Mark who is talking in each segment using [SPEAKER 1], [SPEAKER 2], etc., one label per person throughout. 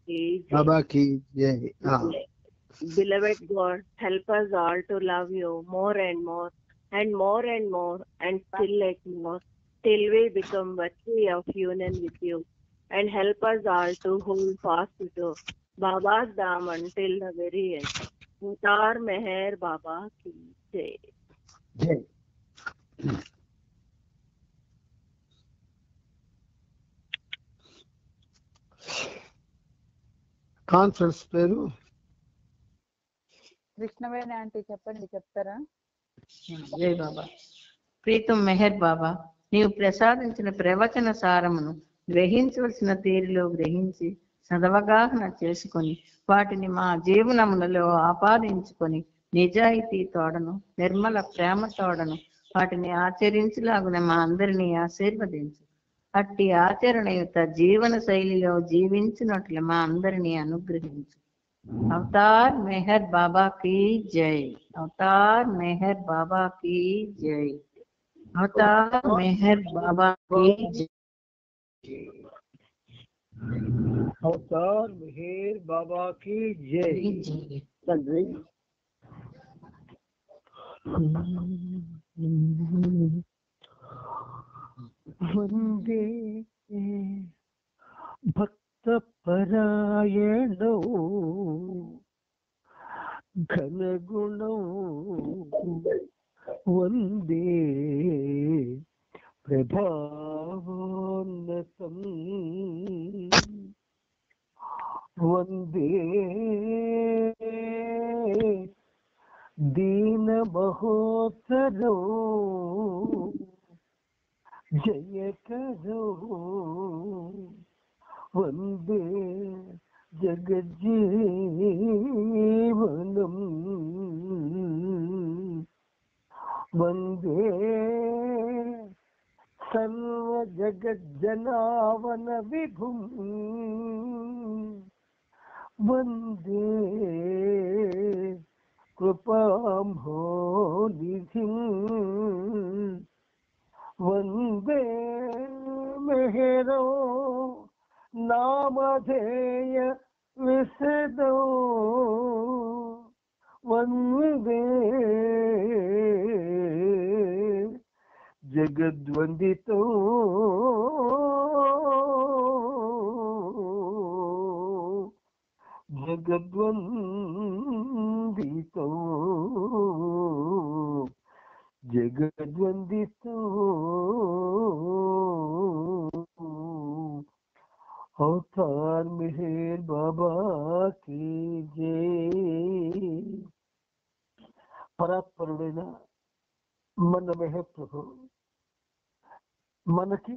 [SPEAKER 1] ki jai.
[SPEAKER 2] Baba ki jai.
[SPEAKER 1] Beloved God, help us all to love you more and more and more and more and still like more till we become worthy of union with you. And help us all to hold fast to Baba's Dham until the very end. Avatar Meher Baba ki jai.
[SPEAKER 2] Jai. Conference పేరు
[SPEAKER 3] Krishnaveni aunty చెప్పండి, చెప్తారా?
[SPEAKER 4] జై బాబా. ప్రీతం మెహర్ బాబా, నీవు ప్రసాదించిన ప్రవచన సారమును గ్రహించవలసిన తీరులో గ్రహించి సదవగాహన చేసుకొని వాటిని మా జీవనములలో ఆపాదించుకొని నిజాయితీ తోడను నిర్మల ప్రేమ తోడను వాటిని ఆచరించలాగున మా అందరినీ ఆశీర్వదించు. అట్టి ఆచరణయుత జీవన శైలిలో జీవించినట్లు మా అందరినీ అనుగ్రహించు. अवतार मेहर बाबा की जय. अवतार मेहर बाबा की जय. अवतार मेहर बाबा की जय.
[SPEAKER 2] అవతార్ మెహర్ బాబా కి జై. వందే భక్త పరాయణో ఘనగుణో వందే ప్రభావోన్నతం వందే దీన మహోత్తరో జయకరో వందే జగజ్జీవనం వందే సర్వ జగజ్జనావన విభుం వందే కృపాంభోనిధిం వందే మెహరో నామధేయ విశదో వందే జగద్వందితో జగద్వందితో జగద్వందితో అవతార్ మెహర్ బాబా కీ జై. పరాత్పరుడైన మన మెహర్ ప్రభు మనకి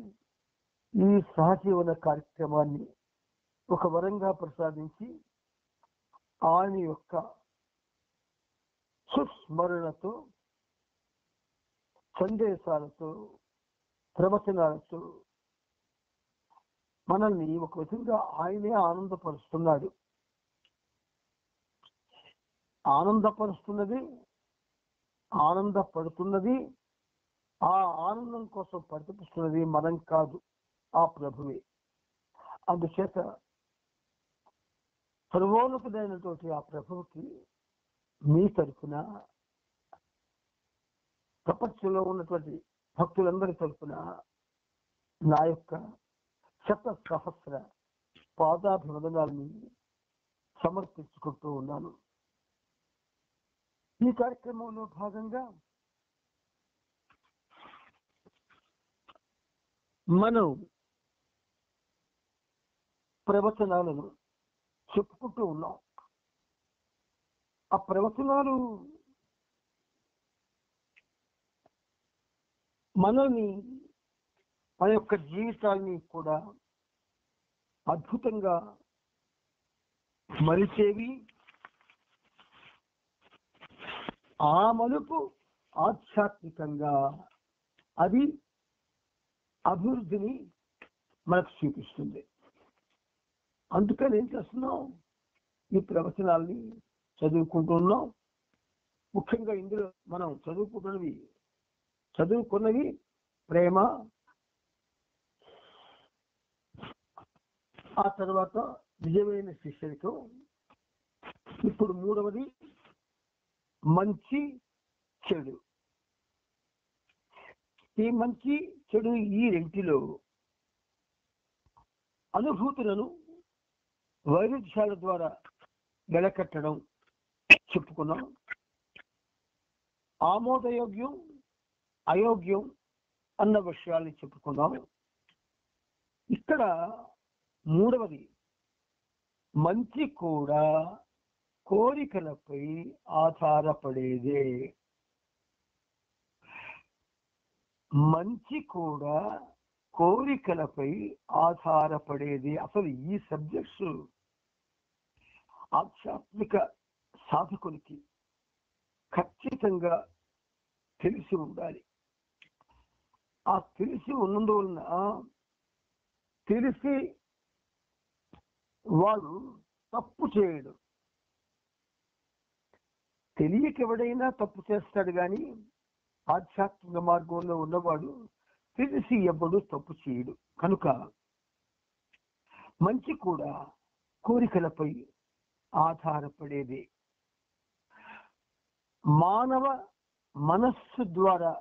[SPEAKER 2] ఈ సహజీవన కార్యక్రమాన్ని ఒక వరంగా ప్రసాదించి ఆయన యొక్క సుస్మరణతో సందేశాలతో ప్రవచనాలతో మనల్ని ఒక విధంగా ఆయనే ఆనందపరుస్తున్నాడు. ఆనందపడుతున్నది ఆ ఆనందం కోసం ప్రతిపిస్తున్నది మనం కాదు, ఆ ప్రభువే. అందుచేత సర్వోన్నతుడైనటువంటి ఆ ప్రభువుకి మీ తరఫున ప్రపంచంలో ఉన్నటువంటి భక్తులందరి తరఫున నా యొక్క శత సహస్ర పాదాభివందనాన్ని సమర్పించుకుంటూ ఉన్నాను. ఈ కార్యక్రమంలో భాగంగా మనం ప్రవచనాలను చెప్పుకుంటూ ఉన్నాం. ఆ ప్రవచనాలు మనల్ని మన యొక్క జీవితాన్ని కూడా అద్భుతంగా మలిచేవి, ఆ మలుపు ఆధ్యాత్మికంగా అది అభివృద్ధిని మనకు చూపిస్తుంది. అందుకని ఏం చేస్తున్నాం, ఈ ప్రవచనాల్ని చదువుకుంటున్నాం. ముఖ్యంగా ఇందులో మనం చదువుకున్నవి ప్రేమ, ఆ తర్వాత నిజమైన శిష్యరికం. ఇప్పుడు మూడవది మంచి చెడు. ఈ మంచి చెడు ఈ రెంటిలో అనుభూతులను వైరుధ్యాల ద్వారా వెలకట్టడం చెప్పుకున్నాం. ఆమోదయోగ్యం అయోగ్యం అన్న విషయాల్ని చెప్పుకున్నాం. ఇక్కడ మూడవది మంచి కూడా కోరికలపై ఆధారపడేదే. మంచి కూడా కోరికలపై ఆధారపడేది. అసలు ఈ సబ్జెక్ట్స్ ఆధ్యాత్మిక సాధకునికి ఖచ్చితంగా తెలిసి ఉండాలి. ఆ తెలిసి ఉన్నందువలన తెలిసి వాడు తప్పు చేయడు. తెలియక ఎవడైనా తప్పు చేస్తాడు, కానీ ఆధ్యాత్మిక మార్గంలో ఉన్నవాడు తెలిసి ఎవడు తప్పు చేయడు. కనుక మంచి కూడా కోరికలపై ఆధారపడేది. మానవ మనస్సు ద్వారా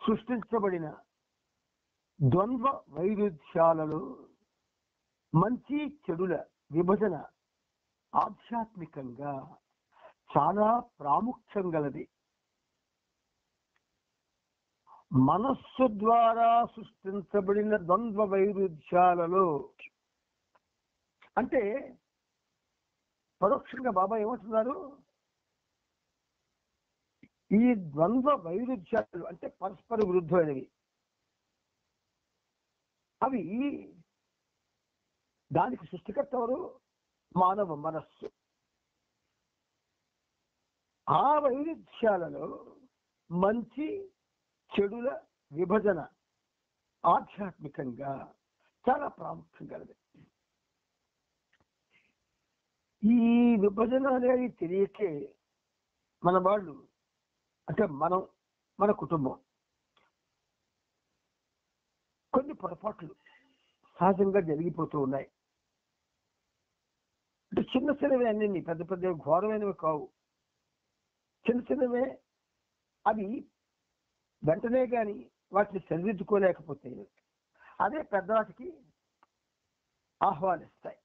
[SPEAKER 2] సృష్టించబడిన ద్వంద్వ వైరుధ్యాలలో మంచి చెడుల విభజన ఆధ్యాత్మికంగా చాలా ప్రాముఖ్యం గలది. మనస్సు ద్వారా సృష్టించబడిన ద్వంద్వ వైరుధ్యాలలో అంటే పరోక్షంగా బాబా ఏమంటున్నారు, ఈ ద్వంద్వ వైరుధ్యాలు అంటే పరస్పర విరుద్ధమైనవి. అవి దానికి సృష్టికర్త ఎవరు? మానవ మనస్సు. ఆ వైరుధ్యాలలో మంచి చెడుల విభజన ఆధ్యాత్మికంగా చాలా ప్రాముఖ్యం కలది. ఈ విభజన అనేది తెలియకే మన వాళ్ళు అంటే మన కుటుంబం కొన్ని పొరపాట్లు సహజంగా జరిగిపోతూ ఉన్నాయి. అంటే చిన్న చిన్నవి అన్ని పెద్ద పెద్ద ఘోరమైనవి కావు, చిన్న చిన్నవే. అవి వెంటనే కానీ వాటిని సరిదిద్దుకోలేకపోతే అదే పెద్దవాటికి ఆహ్వానిస్తాయి.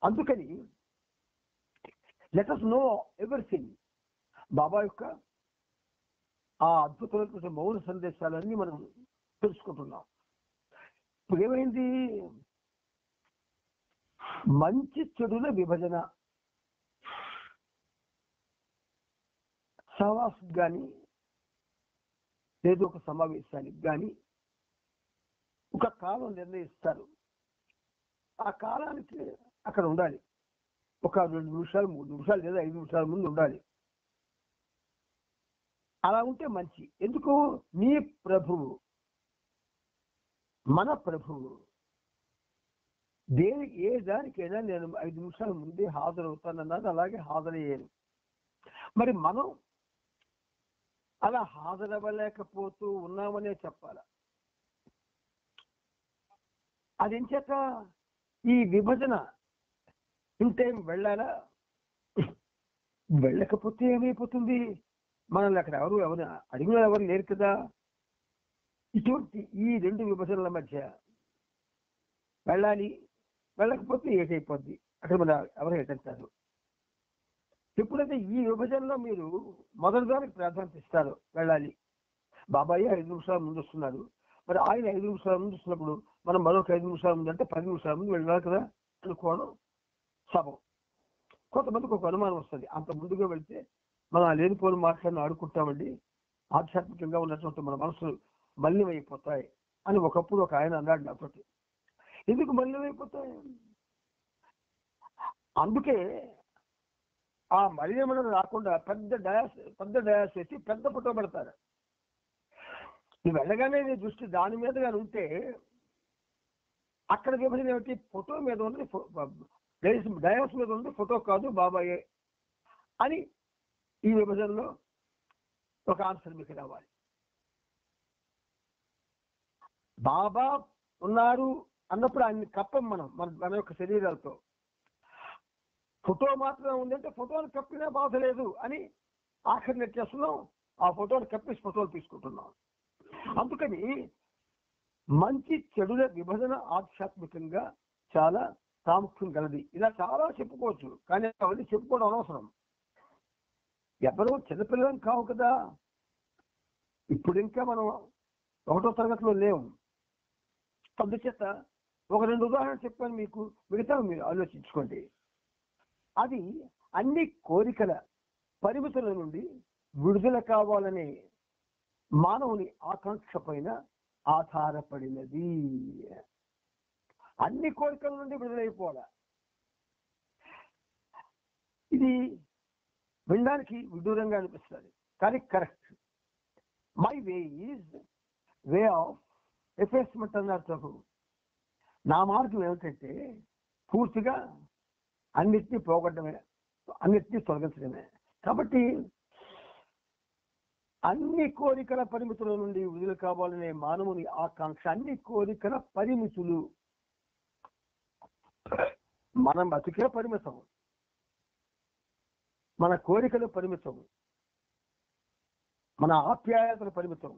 [SPEAKER 2] అందుకని లెట్ us know ఎవ్రీథింగ్. బాబా యొక్క ఆ అద్భుతమైన మౌన సందేశాలన్నీ మనం తెలుసుకుంటున్నాం. ఇప్పుడు ఏమైంది? మంచి చెడుల విభజన సహవాసం కానీ లేదు ఒక సమావేశానికి కానీ ఒక కాలం నిర్ణయిస్తారు. ఆ కాలానికి అక్కడ ఉండాలి. ఒక 2 నిమిషాలు 3 నిమిషాలు లేదా 5 నిమిషాల ముందు ఉండాలి. అలా ఉంటే మంచి. ఎందుకు? మీ ప్రభువు మన ప్రభువు ఏ దానికైనా నేను 5 నిమిషాల ముందే హాజరవుతానన్నది అలాగే హాజరయ్యాను. మరి మనం అలా హాజరవ్వలేకపోతూ ఉన్నామనే చెప్పాల. అదేంచేత ఈ విభజన ఇన్ టైం వెళ్ళాలా? వెళ్ళకపోతే ఏమైపోతుంది? మనల్ని అక్కడ ఎవరు అడిగిన ఎవరు లేరు కదా. ఇటువంటి ఈ 2 విభజనల మధ్య వెళ్ళాలి, వెళ్ళకపోతే ఏటైపోద్ది, అక్కడ మన ఎవరు ఏటంటారు. ఎప్పుడైతే ఈ విభజనలో మీరు మొదటి దానికి ప్రాధాన్యత ఇస్తారో వెళ్ళాలి. బాబాయ్ 5 నిమిషాల ముందు వస్తున్నారు, మరి ఆయన 5 నిమిషాల ముందు వస్తున్నప్పుడు మనం మరొక 5 నిమిషాల ముందు అంటే 10 నిమిషాల ముందు వెళ్ళాలి కదా అనుకోవడం సబం. కొంతమందికి ఒక అనుమానం వస్తుంది, అంత ముందుగా వెళ్తే మనం లేనిపోని మాట్లాడిని ఆడుకుంటామండి, ఆధ్యాత్మికంగా ఉన్నటువంటి మన మనసులు మలినమైపోతాయి అని ఒకప్పుడు ఒక ఆయన అన్నాడు నాతోటి. ఎందుకు మలినమైపోతాయి? అందుకే ఆ మలినమనం రాకుండా పెద్ద డయాస్ వేసి పెద్ద ఫోటో పెడతారు. నువ్వు వెళ్ళగానే నీ దృష్టి దాని మీద కానీ ఉంటే అక్కడ విభజన ఏమిటి? ఫోటో మీద ఉంది, డయాస్ మీద ఉంది, ఫోటో కాదు బాబాయే అని ఈ విభజనలో ఒక ఆన్సర్ మీకు రావాలి. బాబా ఉన్నారు అన్నప్పుడు ఆయన్ని కప్పం మన యొక్క శరీరాలతో. ఫోటో మాత్రమే ఉందంటే ఫోటోని కప్పినా బాధ లేదు అని ఆఖరి నెట్టేస్తున్నాం, ఆ ఫోటోని కప్పేసి ఫోటోలు తీసుకుంటున్నాం. అందుకని మంచి చెడుల విభజన ఆధ్యాత్మికంగా చాలా ప్రాముఖ్యం కలది. ఇలా చాలా చెప్పుకోవచ్చు, కానీ అవన్నీ చెప్పుకోవడం అనవసరం. ఎవరో చిన్నపిల్లలం కావు కదా, ఇప్పుడు ఇంకా మనం 1వ తరగతిలో లేవు. అందుచేత ఒక 2 ఉదాహరణలు చెప్పాను మీకు, మిగతా మీరు ఆలోచించుకోండి. అది అన్ని కోరికల పరిమితుల నుండి విడుదల కావాలనే మానవుని ఆకాంక్ష పైన ఆధారపడినది. అన్ని కోరికల నుండి విడుదలైపోవాల. ఇది వినడానికి విడ్డూరంగా అనిపిస్తుంది, కానీ correct. My way is way of ఎఫేస్మెంట్ అన్నారు ప్రభు. నా మార్గం ఏమిటంటే పూర్తిగా అన్నిటినీ పోగొట్టడమే, అన్నిటినీ తొలగించడమే. కాబట్టి అన్ని కోరికల పరిమితుల నుండి విడుదల కావాలనే మానవుని ఆకాంక్ష. అన్ని కోరికల పరిమితులు, మనం బతికే పరిమితం, మన కోరికలు పరిమితం, మన ఆప్యాయతల పరిమితం,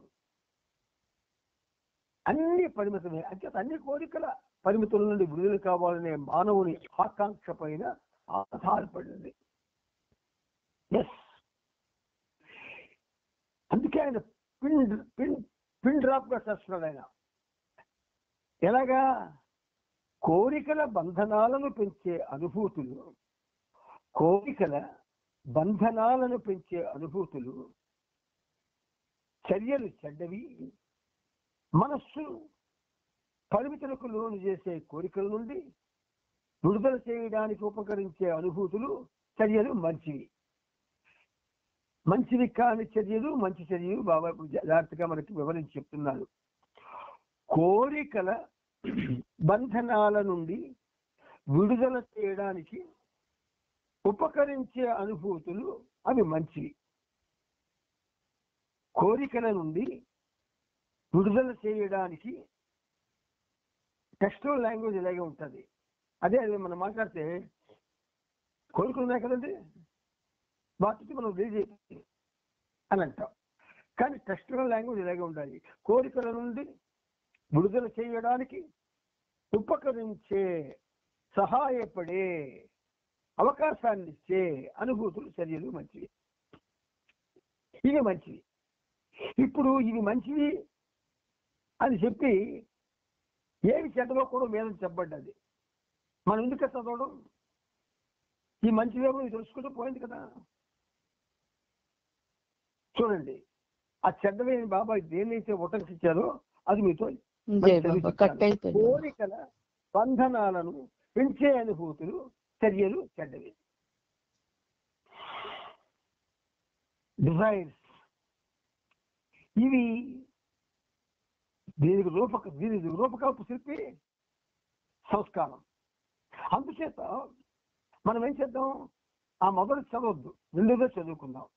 [SPEAKER 2] అన్ని పరిమితమే. అంచేత అన్ని కోరికల పరిమితుల నుండి విడుదల కావాలనే మానవుని ఆకాంక్ష పైన ఆధారపడింది. ఎస్, అందుకే ఆయన పిన్ డ్రాప్ గా చేస్తున్నాడు. ఆయన ఎలాగా? కోరికల బంధనాలను పెంచే అనుభూతులు, కోరికల బంధనాలను పెంచే అనుభూతులు, చర్యలు చెడ్డవి, మనస్సు పరిమితులకు లోను చేసే కోరికల నుండి విడుదల చేయడానికి ఉపకరించే అనుభూతులు, చర్యలు మంచివి. మంచివి కాని చర్యలు, మంచి చర్యలు బాబా జాగ్రత్తగా మనకి వివరించి చెప్తున్నారు. కోరికల బంధనాల నుండి విడుదల చేయడానికి ఉపకరించే అనుభూతులు అవి మంచివి. కోరికల నుండి విడుదల చేయడానికి టెక్స్టల్ లాంగ్వేజ్ ఇలాగే ఉంటుంది. అదే మనం మాట్లాడితే కోరికలు ఉన్నాయి కదండి, వాటికి మనం రిలీజ్ అని అంటాం. కానీ టెక్స్టల్ లాంగ్వేజ్ ఇలాగే ఉండాలి. కోరికల నుండి విడుదల చేయడానికి ఉపకరించే, సహాయపడే, అవకాశాన్ని ఇచ్చే అనుభూతులు, చర్యలు మంచివి. ఇవి మంచివి. ఇప్పుడు ఇవి మంచివి అని చెప్పి ఏవి చెడ్డలో కూడా మీద చెప్పబడ్డది. మనం ఎందుకు చదవడం? ఈ మంచివేమో తెలుసుకుంటూ పోయింది కదా. చూడండి, ఆ చెడ్డవేని బాబాయ్ దేన్నైతే ఉటంకించారో అది మీతో కోరికల బంధనాలను పెంచే అనుభూతులు, చర్యలు చెడ్డవి. డిజైర్స్ ఇవి దీనికి రూపకల్పు శిల్పి సంస్కారం. అందుచేత మనం ఏం చేద్దాం? ఆ మొదటి చదవద్దు, రెండోదే చదువుకుందాం.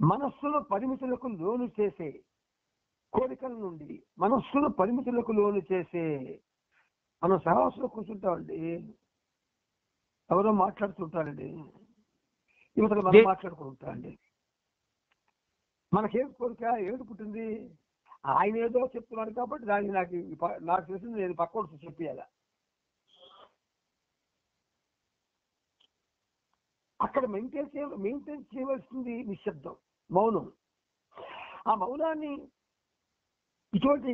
[SPEAKER 2] మనస్సును పరిమితులకు లోను చేసే కోరికల నుండి, మనస్సును పరిమితులకు లోను చేసే, మనం సహవాసంలో కూర్చుంటామండి, ఎవరో మాట్లాడుతుంటారండి, యువతలు మనం మాట్లాడుకుంటామండి. మనకేం కోరిక, ఏడు పుట్టింది? ఆయన ఏదో చెప్తున్నాడు కాబట్టి దానికి నాకు తెలిసింది నేను పక్కన చెప్పేయాల. అక్కడ మెయింటైన్ చేయవలసింది నిశ్శబ్దం, మౌనం. ఆ మౌనాన్ని ఇటువంటి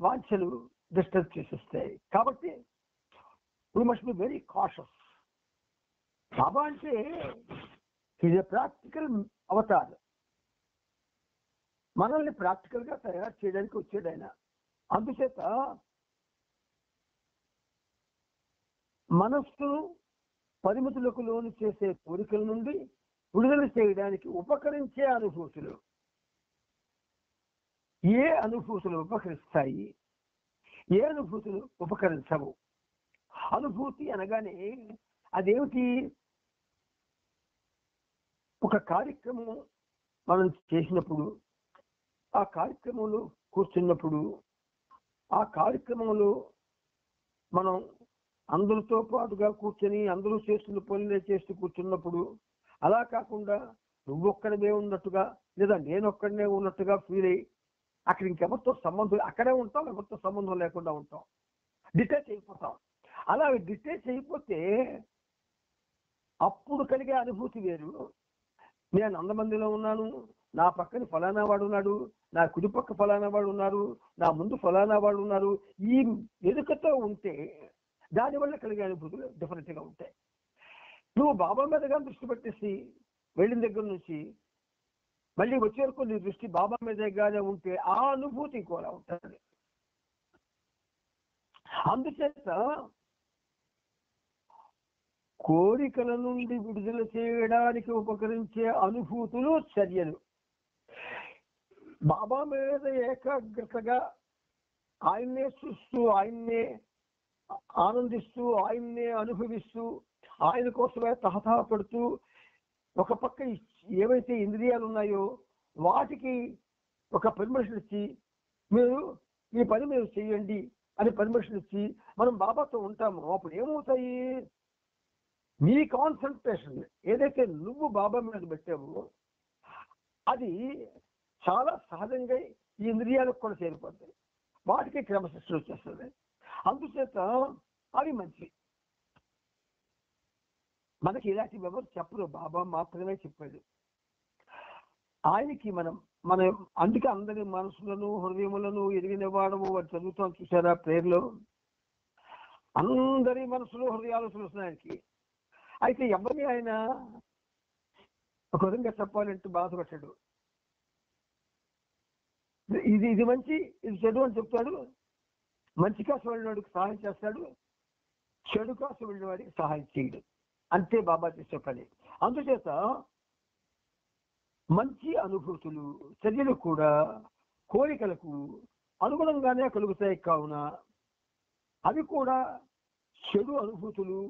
[SPEAKER 2] వాంఛలు డిస్టర్బ్ చేసేస్తాయి. కాబట్టి we must be very cautious. Baba అంటే ఈజ్ ఎ ప్రాక్టికల్ అవతార్. మనల్ని ప్రాక్టికల్ గా తయారు చేయడానికి వచ్చాడు ఆయన. అందుచేత మనస్సును పరిమితులకు లోను చేసే కోరికల నుండి విడుదల చేయడానికి ఉపకరించే అనుభూతులు. ఏ అనుభూతులు ఉపకరిస్తాయి, ఏ అనుభూతులు ఉపకరించవు? అనుభూతి అనగానే అదేమిటి? ఒక కార్యక్రమం మనం చేసినప్పుడు, ఆ కార్యక్రమంలో కూర్చున్నప్పుడు, ఆ కార్యక్రమంలో మనం అందరితో పాటుగా కూర్చొని అందరూ చేస్తున్న పనులే చేస్తూ కూర్చున్నప్పుడు, అలా కాకుండా నువ్వొక్కడమే ఉన్నట్టుగా లేదా నేనొక్కడనే ఉన్నట్టుగా ఫీల్ అయ్యి అక్కడ ఇంకెవరితో సంబంధం, అక్కడే ఉంటాం, ఎవరితో సంబంధం లేకుండా ఉంటాం, డిటాచ్ అయిపోతాం. అలా డిటాచ్ అయిపోతే అప్పుడు కలిగే అనుభూతి వేరు. నేను 100 మందిలో ఉన్నాను, నా పక్కన ఫలానా వాడు ఉన్నాడు, నా కుడి పక్క ఫలానా వాడు ఉన్నారు, నా ముందు ఫలానా వాడు ఉన్నారు, ఈ ఎదుకతో ఉంటే దానివల్ల కలిగే అనుభూతులు డిఫరెంట్గా ఉంటాయి. నువ్వు బాబా మీదగా దృష్టి పెట్టేసి వెళ్ళిన దగ్గర నుంచి మళ్ళీ వచ్చే వరకు నీ దృష్టి బాబా మీదగానే ఉంటే ఆ అనుభూతి కూడా ఉంటుంది. అందుచేత కోరికల నుండి విడుదల చేయడానికి ఉపకరించే అనుభూతులు, చర్యలు బాబా మీద ఏకాగ్రతగా ఆయన్నే చూస్తూ, ఆయన్నే ఆనందిస్తూ, ఆయన్నే అనుభవిస్తూ, ఆయన కోసమే తహతహపడుతూ, ఒక పక్క ఏవైతే ఇంద్రియాలు ఉన్నాయో వాటికి ఒక పర్మిషన్ ఇచ్చి మీరు ఈ పని మీరు చేయండి అని పర్మిషన్ ఇచ్చి మనం బాబాతో ఉంటాము. అప్పుడు ఏమవుతాయి, నీ కాన్సన్ట్రేషన్ ఏదైతే నువ్వు బాబా మీద పెట్టావో అది చాలా సహజంగా ఈ ఇంద్రియాలకు కూడా చేరిపోతాయి, వాటికి క్రమశిక్షణ వచ్చేస్తుంది. అందుచేత అవి మంచి. మనకి ఇలాంటి ఎవరు చెప్పరు, బాబా మాత్రమే చెప్పాడు. ఆయనకి మనం అందుకే అందరి మనసులను హృదయములను ఎరిగిన వాడము వాడు చదువుతాం చూసారా ప్రేయర్లో, అందరి మనసులు హృదయాలు తెలుస్తున్నాయి ఆయనకి. అయితే ఎవరిని ఆయన ఒక విధంగా చెప్పాలంటే బాధపడ్డాడు. ఇది మంచి, ఇది చెడు అని చెప్తాడు. మంచి కాసు వెళ్ళిన వాడికి సహాయం చేస్తాడు, చెడు కాసు వెళ్ళిన వాడికి సహాయం చేయడు. అంతే బాబా చేసే పని. అందుచేత మంచి అనుభూతులు, చర్యలు కూడా కోరికలకు అనుగుణంగానే కలుగుతాయి. కావున అవి కూడా చెడు అనుభూతులు,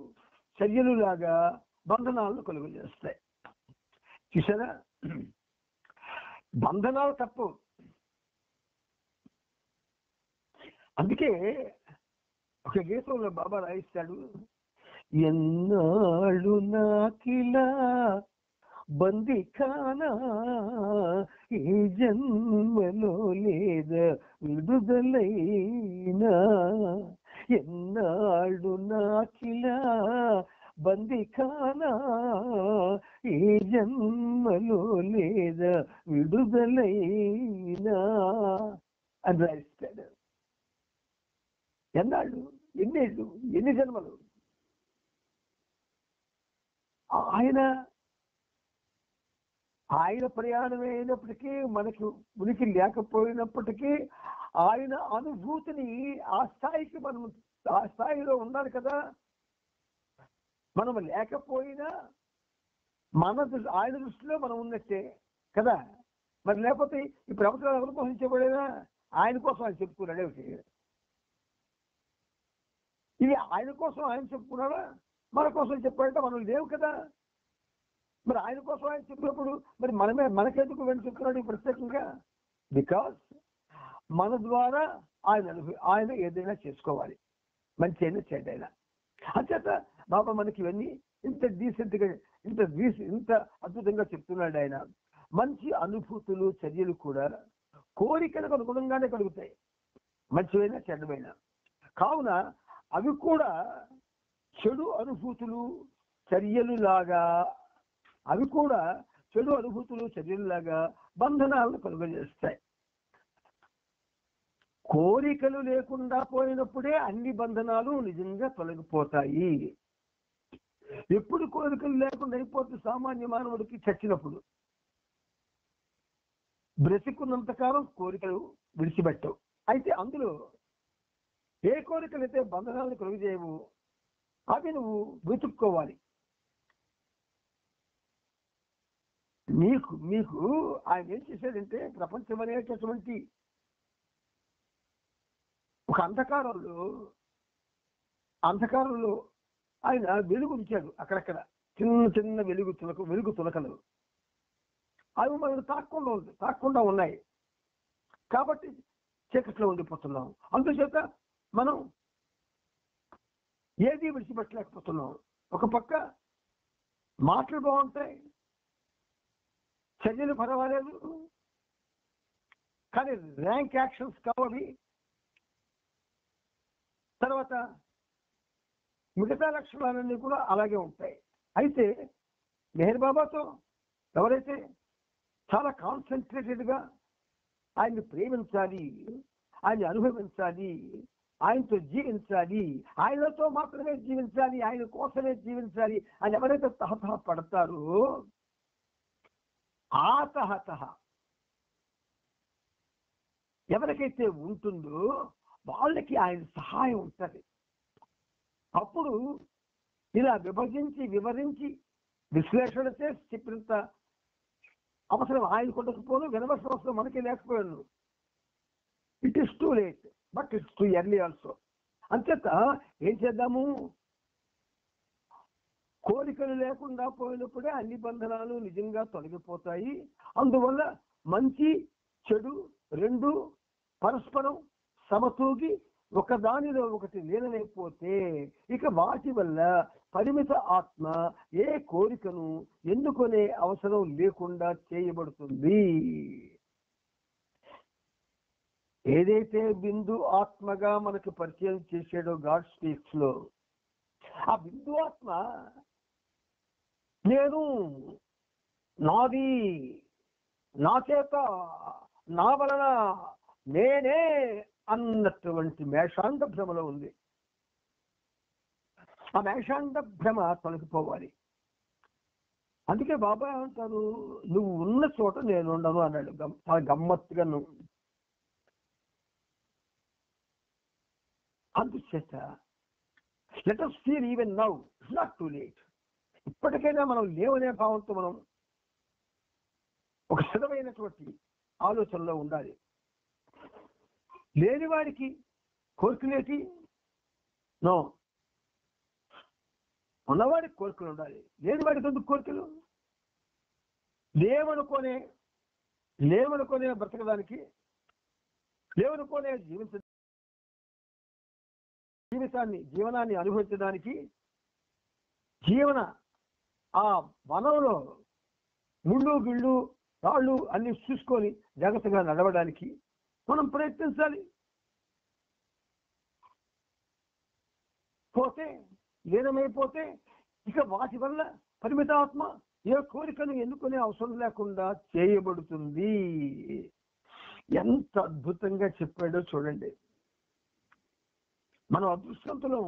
[SPEAKER 2] చర్యలు లాగా బంధనాలను కలుగజేస్తాయి. చూసారా, బంధనాలు తప్పు. అందుకే ఒక గీతంలో బాబా రాయిస్తాడు, ఎన్నాళ్ళు నాకిలా బందిఖానా ఈ జన్మలో లేదా విడుదలైనా, ఎన్నాళ్ళు నాకిలా బందిఖానా ఈ జన్మలో లేదా విడుదలైనా అని రాయిస్తాడు. ఎన్నాళ్ళు, ఎన్నేళ్ళు, ఎన్ని జన్మలు? ఆయన ప్రయాణం అయినప్పటికీ, మనకు ఉనికి లేకపోయినప్పటికీ ఆయన అనుభూతిని ఆ స్థాయికి మనం ఆ స్థాయిలో ఉండాలి కదా. మనం లేకపోయినా ఆయన దృష్టిలో మనం ఉన్నట్టే కదా. మరి లేకపోతే ఈ ప్రపంచంలో ఎవరి కోసం చెప్పబడేనా? ఆయన కోసం ఆయన చెప్పుకున్నాడు. ఏమిటి ఇది? ఆయన కోసం ఆయన చెప్పుకున్నాడా, మన కోసం చెప్పాడంటే మనం లేవు కదా. మరి ఆయన కోసం ఆయన చెప్పినప్పుడు మరి మనకెందుకు వెంట చెప్తున్నాడు ప్రత్యేకంగా? బికాస్ మన ద్వారా ఆయన ఏదైనా చేసుకోవాలి, మంచి అయినా చెడ్డైనా. అంచేత బాబా మనకి ఇవన్నీ ఇంత డీసెంట్గా ఇంత అద్భుతంగా చెప్తున్నాడు. ఆయన మంచి అనుభూతులు, చర్యలు కూడా కోరికలకు అనుగుణంగానే కలుగుతాయి, మంచివైనా చెడ్డమైనా. కావున అవి కూడా చెడు అనుభూతులు, చర్యలు లాగా బంధనాలను కలుగజేస్తాయి. కోరికలు లేకుండా పోయినప్పుడే అన్ని బంధనాలు నిజంగా తొలగిపోతాయి. ఎప్పుడు కోరికలు లేకుండా అయిపోతుంది సామాన్య మానవుడికి? చచ్చినప్పుడు. బ్రతికున్నంతకాలం కోరికలు విడిచిపెట్టవు. అయితే అందులో ఏ కోరికలైతే బంధనాలను కలుగజేయవు అవి నువ్వు వెతుక్కోవాలి. మీకు ఆయన ఏం చేశాడంటే, ప్రపంచం అనేటటువంటి ఒక అంధకారంలో ఆయన వెలుగు ఉంచాడు. అక్కడక్కడ చిన్న చిన్న వెలుగు తునకలు. అవి మనకు తాకుండా ఉన్నాయి కాబట్టి చీకట్లో ఉండిపోతున్నాం. అందుచేత మనం ఏది విడిచిపెట్టలేకపోతున్నాం. ఒక పక్క మాటలు బాగుంటాయి, చర్యలు పర్వాలేదు, కానీ ర్యాంక్ యాక్షన్స్ కావాలి. తర్వాత మిగతా లక్షణాలన్నీ కూడా అలాగే ఉంటాయి. అయితే మెహర్ బాబాతో ఎవరైతే చాలా కాన్సన్ట్రేటెడ్గా ఆయన్ని ప్రేమించాలి, ఆయన్ని అనుభవించాలి, ఆయనతో జీవించాలి, ఆయనతో మాత్రమే జీవించాలి, ఆయన కోసమే జీవించాలి అని ఎవరైతే తహతహ పడతారో ఆ తహతహ ఎవరికైతే ఉంటుందో వాళ్ళకి ఆయన సహాయం ఉంటుంది. అప్పుడు ఇలా వివరించి విశ్లేషణ చేసి చెప్పినంత అవసరం ఆయన కొట్టకపోను, వినవలసిన అవసరం మనకి లేకపోయాను. It is too late but it's too early also. అంచేత ఏం చేద్దాము, కోరికలు లేకుండా పోయినప్పుడే అన్ని బంధనాలు నిజంగా తొలగిపోతాయి. అందువల్ల మంచి చెడు రెండు పరస్పరం సమతూగి ఒకదానిలో ఒకటి లీనమైపోతే ఇక వాటి వల్ల పరిమిత ఆత్మ ఏ కోరికను ఎన్నుకునే అవసరం లేకుండా చేయబడుతుంది. ఏదైతే బిందు ఆత్మగా మనకు పరిచయం చేసాడో గాడ్ స్పీక్స్ లో, ఆ బిందు ఆత్మ నేను, నాది, నా చేత, నా వలన, నేనే అన్నటువంటి మేషాండ భ్రమలో ఉంది. ఆ మేషాండ భ్రమ తొలగిపోవాలి. అందుకే బాబా అంటారు, నువ్వు ఉన్న చోట నేను ఉండను అన్నాడు. చాలా గమ్మత్తుగా. నువ్వు అందుచేత let us feel even now, it's not too late. ఇప్పటికైనా మనం లేవనే భావంతో మనం ఒక స్థిరమైనటువంటి ఆలోచనలో ఉండాలి. లేనివాడికి కోరికలేటి? నో. ఉన్నవాడికి కోరికలు ఉండాలి. లేనివాడికి ఎందుకు కోరికలు? లేవనుకోనే బ్రతకడానికి, లేవనుకోనే జీవనాన్ని అనుభవించడానికి, ఆ వనంలో ముళ్ళు గిళ్ళు రాళ్ళు అన్ని చూసుకొని జాగ్రత్తగా నడవడానికి మనం ప్రయత్నించాలి. లీనమైపోతే ఇక వాటి వల్ల పరిమితాత్మ ఏ కోరికను ఎన్నుకునే అవసరం లేకుండా చేయబడుతుంది. ఎంత అద్భుతంగా చెప్పాడో చూడండి. మనం అదృష్టవంతులం.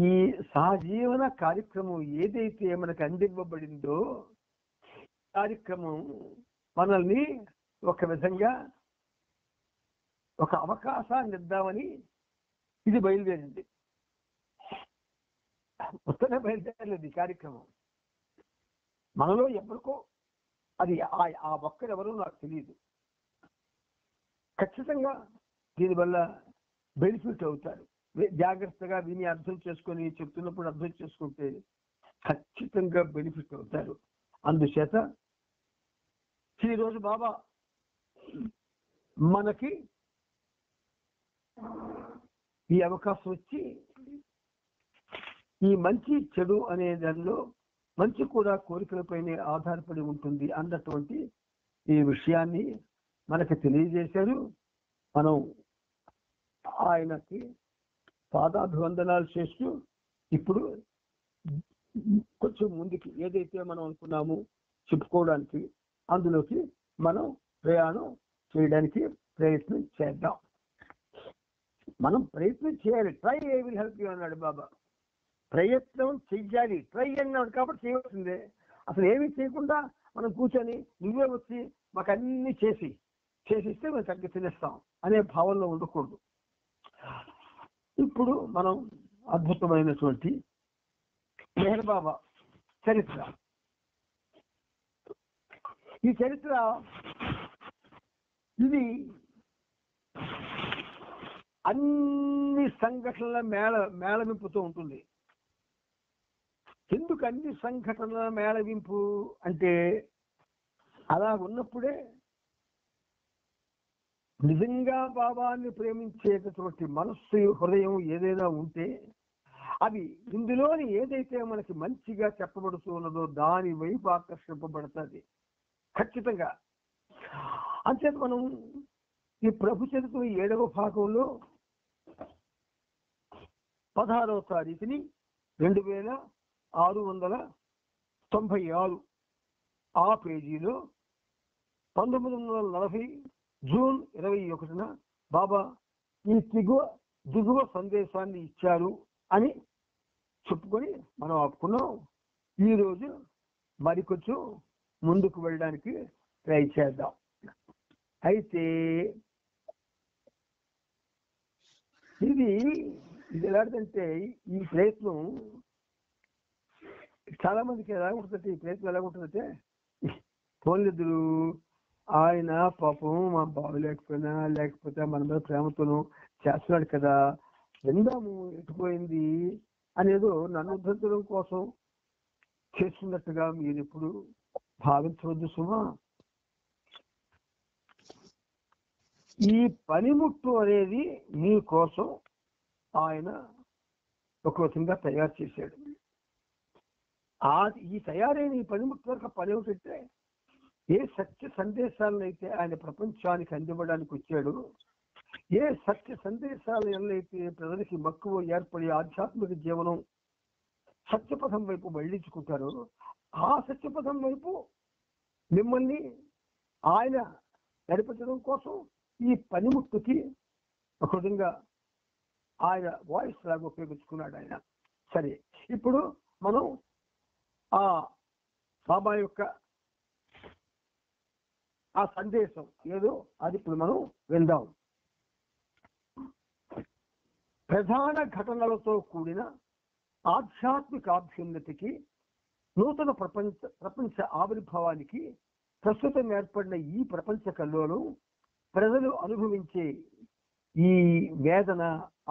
[SPEAKER 2] ఈ సహజీవన కార్యక్రమం ఏదైతే మనకు అందివ్వబడిందో కార్యక్రమం మనల్ని ఒక విధంగా ఒక అవకాశాన్ని ఇద్దామని ఇది బయలుదేరింది. మొత్తమే బయలుదేరలేదు ఈ కార్యక్రమం. మనలో ఎవరికో అది ఆ ఒక్కరెవరో నాకు తెలియదు. ఖచ్చితంగా దీనివల్ల బెనిఫిట్ అవుతారు. జాగ్రత్తగా విని అర్థం చేసుకొని చెప్తున్నప్పుడు అర్థం చేసుకుంటే ఖచ్చితంగా బెనిఫిట్ అవుతారు. అందుచేత ఈరోజు బాబా మనకి ఈ అవకాశం వచ్చి ఈ మంచి చెడు అనే దానిలో మంచి కూడా కోరికలపైనే ఆధారపడి ఉంటుంది అన్నటువంటి ఈ విషయాన్ని మనకి తెలియజేశారు. మనం ఆయనకి పాదాభివందనాలు చేస్తూ ఇప్పుడు కొంచెం ముందుకి ఏదైతే మనం అనుకున్నామో చెప్పుకోవడానికి అందులోకి మనం ప్రయాణం చేయడానికి ప్రయత్నం చేద్దాం. మనం ప్రయత్నం చేయాలి. Try I will help you అన్నాడు బాబా. ప్రయత్నం చెయ్యాలి. ట్రై అన్నాడు కాబట్టి చేయవలసిందే. అసలు ఏమీ చేయకుండా మనం కూర్చొని నువ్వే వచ్చి మాకు అన్ని చేసిస్తే మేము తగ్గి తినేస్తాం అనే భావనలో ఉండకూడదు. ఇప్పుడు మనం అద్భుతమైనటువంటి మెహర్ బాబా చరిత్ర, ఈ చరిత్ర ఇది అన్ని సంఘటనల మేళవింపుతూ ఉంటుంది. ఎందుకు అన్ని సంఘటనల మేళవింపు అంటే అలా ఉన్నప్పుడే నిజంగా బాబాన్ని ప్రేమించేటటువంటి మనస్సు హృదయం ఏదైనా ఉంటే అవి ఇందులోని ఏదైతే మనకి మంచిగా చెప్పబడుతున్నదో దాని వైపు ఆకర్షింపబడుతుంది ఖచ్చితంగా. అంచేత మనం ఈ ప్రభు చరిత్ర 7వ భాగంలో 16వ తారీఖుని 2696 ఆ పేజీలో 1940 జూన్ 21న బాబా ఈ దిగువ సందేశాన్ని ఇచ్చారు అని చెప్పుకొని మనం ఆపుకున్నాం. ఈరోజు మరికొంచెం ముందుకు వెళ్ళడానికి ట్రై చేద్దాం. అయితే ఇది ఎలాంటిదంటే ఈ ప్రయత్నం చాలా మందికి ఎలా ఉంటుందంటే, ఈ ప్రయత్నం ఎలా ఉంటుందంటే పోలిద్దరు ఆయన పాపం మా బాబు లేకపోతే మన మీద ప్రేమతోనూ చేస్తున్నాడు కదా, విందాము ఎటుపోయింది అనేదో నన్ను ఉద్ధరించడం కోసం చేస్తున్నట్టుగా మీరు ఎప్పుడు భావించవద్దు సుమా. ఈ పనిముట్టు అనేది మీ కోసం ఆయన ఒక విధంగా తయారు చేశాడు. ఈ తయారైన ఈ పనిముట్టు వరకు పని ఏమిటంటే, ఏ సత్య సందేశాలను అయితే ఆయన ప్రపంచానికి అందివ్వడానికి వచ్చాడు, ఏ సత్య సందేశాలు ఎల్లైతే ప్రజలకి మక్కువ ఏర్పడి ఆధ్యాత్మిక జీవనం సత్యపథం వైపు మళ్లించుకుంటారో ఆ సత్యపథం వైపు మిమ్మల్ని ఆయన నడిపించడం కోసం ఈ పనిముట్టుకి ఒక విధంగా ఆయన వాయిస్ లాగా ఉపయోగించుకున్నాడు ఆయన. సరే, ఇప్పుడు మనం ఆ బాబా యొక్క ఆ సందేశం ఏదో అది ఇప్పుడు మనం విందాం. ప్రధాన ఘటనలతో కూడిన ఆధ్యాత్మిక అభ్యున్నతికి, నూతన ప్రపంచ ఆవిర్భావానికి ప్రస్తుతం ఏర్పడిన ఈ ప్రపంచ కల్లోలం ప్రజలు అనుభవించే ఈ వేదన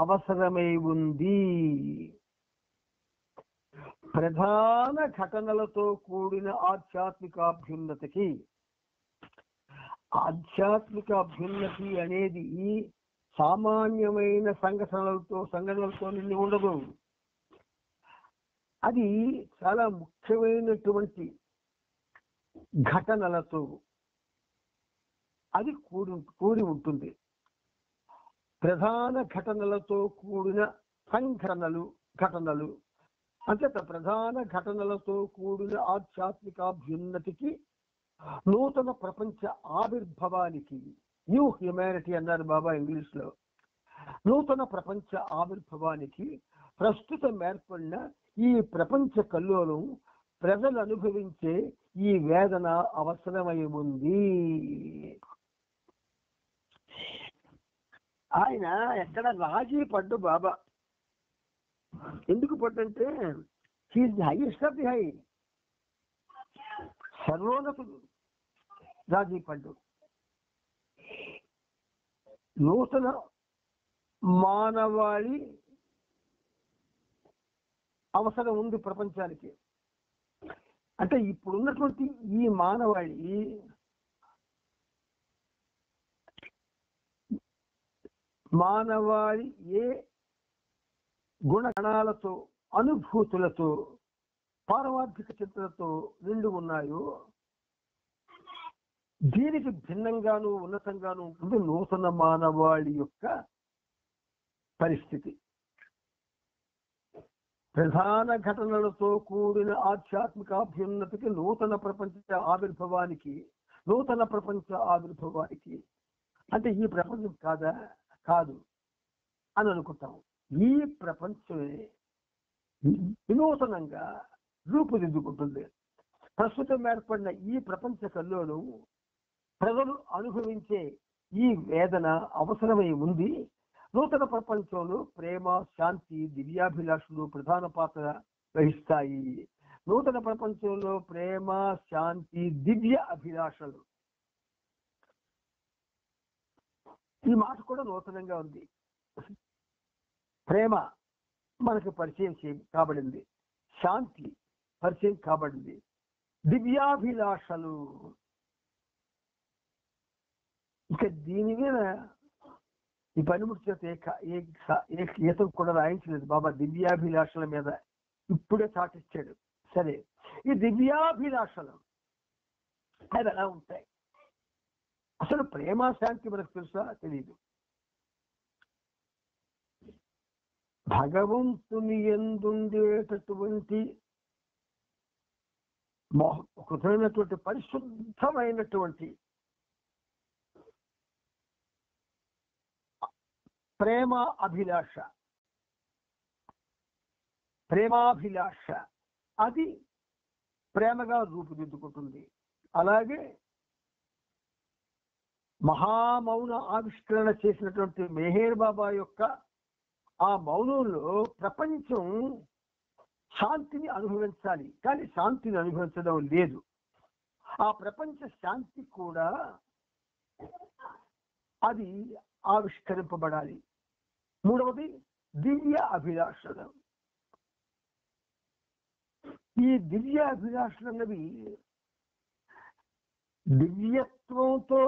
[SPEAKER 2] అవసరమై ఉంది. ప్రధాన ఘటనలతో కూడిన ఆధ్యాత్మిక అభ్యున్నతి అనేది సామాన్యమైన సంఘటనలతో నిండి ఉండదు. అది చాలా ముఖ్యమైనటువంటి ఘటనలతో అది కూడి ఉంటుంది. ప్రధాన ఘటనలతో కూడిన ఘటనలు అంటే ప్రధాన ఘటనలతో కూడిన ఆధ్యాత్మికాభ్యున్నతికి, నూతన ప్రపంచ ఆవిర్భావానికి, న్యూ హ్యుమానిటీ అన్నారు బాబా ఇంగ్లీష్ లో, నూతన ప్రపంచ ఆవిర్భావానికి ప్రస్తుతం ఏర్పడిన ఈ ప్రపంచ కల్లోలం ప్రజలు అనుభవించే ఈ వేదన అవసరమై ఉంది. ఆయన ఎక్కడ రాజీ పడ్డు బాబా. ఎందుకు పడ్డంటే he is the highest of the high, సర్వోన్నతుడు. రాజీ పడ్డు. నూతన మానవాళి అవసరం ఉంది ప్రపంచానికి. అంటే ఇప్పుడున్నటువంటి ఈ మానవాళి ఏ గుణగణాలతో, అనుభూతులతో, పారమార్థిక చింతనతో నిండి ఉన్నాయో దీనికి భిన్నంగాను ఉన్నతంగాను ఉంటుంది నూతన మానవాళి యొక్క పరిస్థితి. ప్రధాన ఘటనలతో కూడిన ఆధ్యాత్మికాభ్యున్నతికి, నూతన ప్రపంచ ఆవిర్భావానికి అంటే ఈ ప్రపంచం కాదు అని అనుకుంటాం. ఈ ప్రపంచమే వినూతనంగా రూపుదిద్దుకుంటుంది. ప్రస్తుతం ఏర్పడిన ఈ ప్రపంచ కల్లోలం ప్రజలు అనుభవించే ఈ వేదన అవసరమై ఉంది. నూతన ప్రపంచంలో ప్రేమ, శాంతి, దివ్యాభిలాషలు ప్రధాన పాత్ర వహిస్తాయి. నూతన ప్రపంచంలో ప్రేమ, శాంతి, దివ్య అభిలాషలు, ఈ మాట కూడా నూతనంగా ఉంది. ప్రేమ మనకు పరిచయం కాబడింది. శాంతి పరిచయం కాబడింది. దివ్యాభిలాషలు, ఇక దీని మీద ఈ పనిముడి చేత ఏ గీతం కూడా రాయించలేదు బాబా. దివ్యాభిలాషల మీద ఇప్పుడే చాటిచ్చాడు. సరే, ఈ దివ్యాభిలాషలు అవి ఎలా ఉంటాయి? అసలు ప్రేమ శాంతి మనకు తెలుసా? తెలియదు. భగవంతుని యందుండేటటువంటి హృదయమైనటువంటి పరిశుద్ధమైనటువంటి ప్రేమ అభిలాష, ప్రేమాభిలాష అది ప్రేమగా రూపుదిద్దుకుంటుంది. అలాగే మహామౌన ఆవిష్కరణ చేసినటువంటి మెహర్ బాబా యొక్క ఆ మౌనంలో ప్రపంచం శాంతిని అనుభవించాలి, కానీ శాంతిని అనుభవించడం లేదు. ఆ ప్రపంచ శాంతి కూడా అది ఆవిష్కరింపబడాలి. మూడవది దివ్య అభిలాషలు. ఈ దివ్య అభిలాషలు అన్నవి దివ్యత్వంతో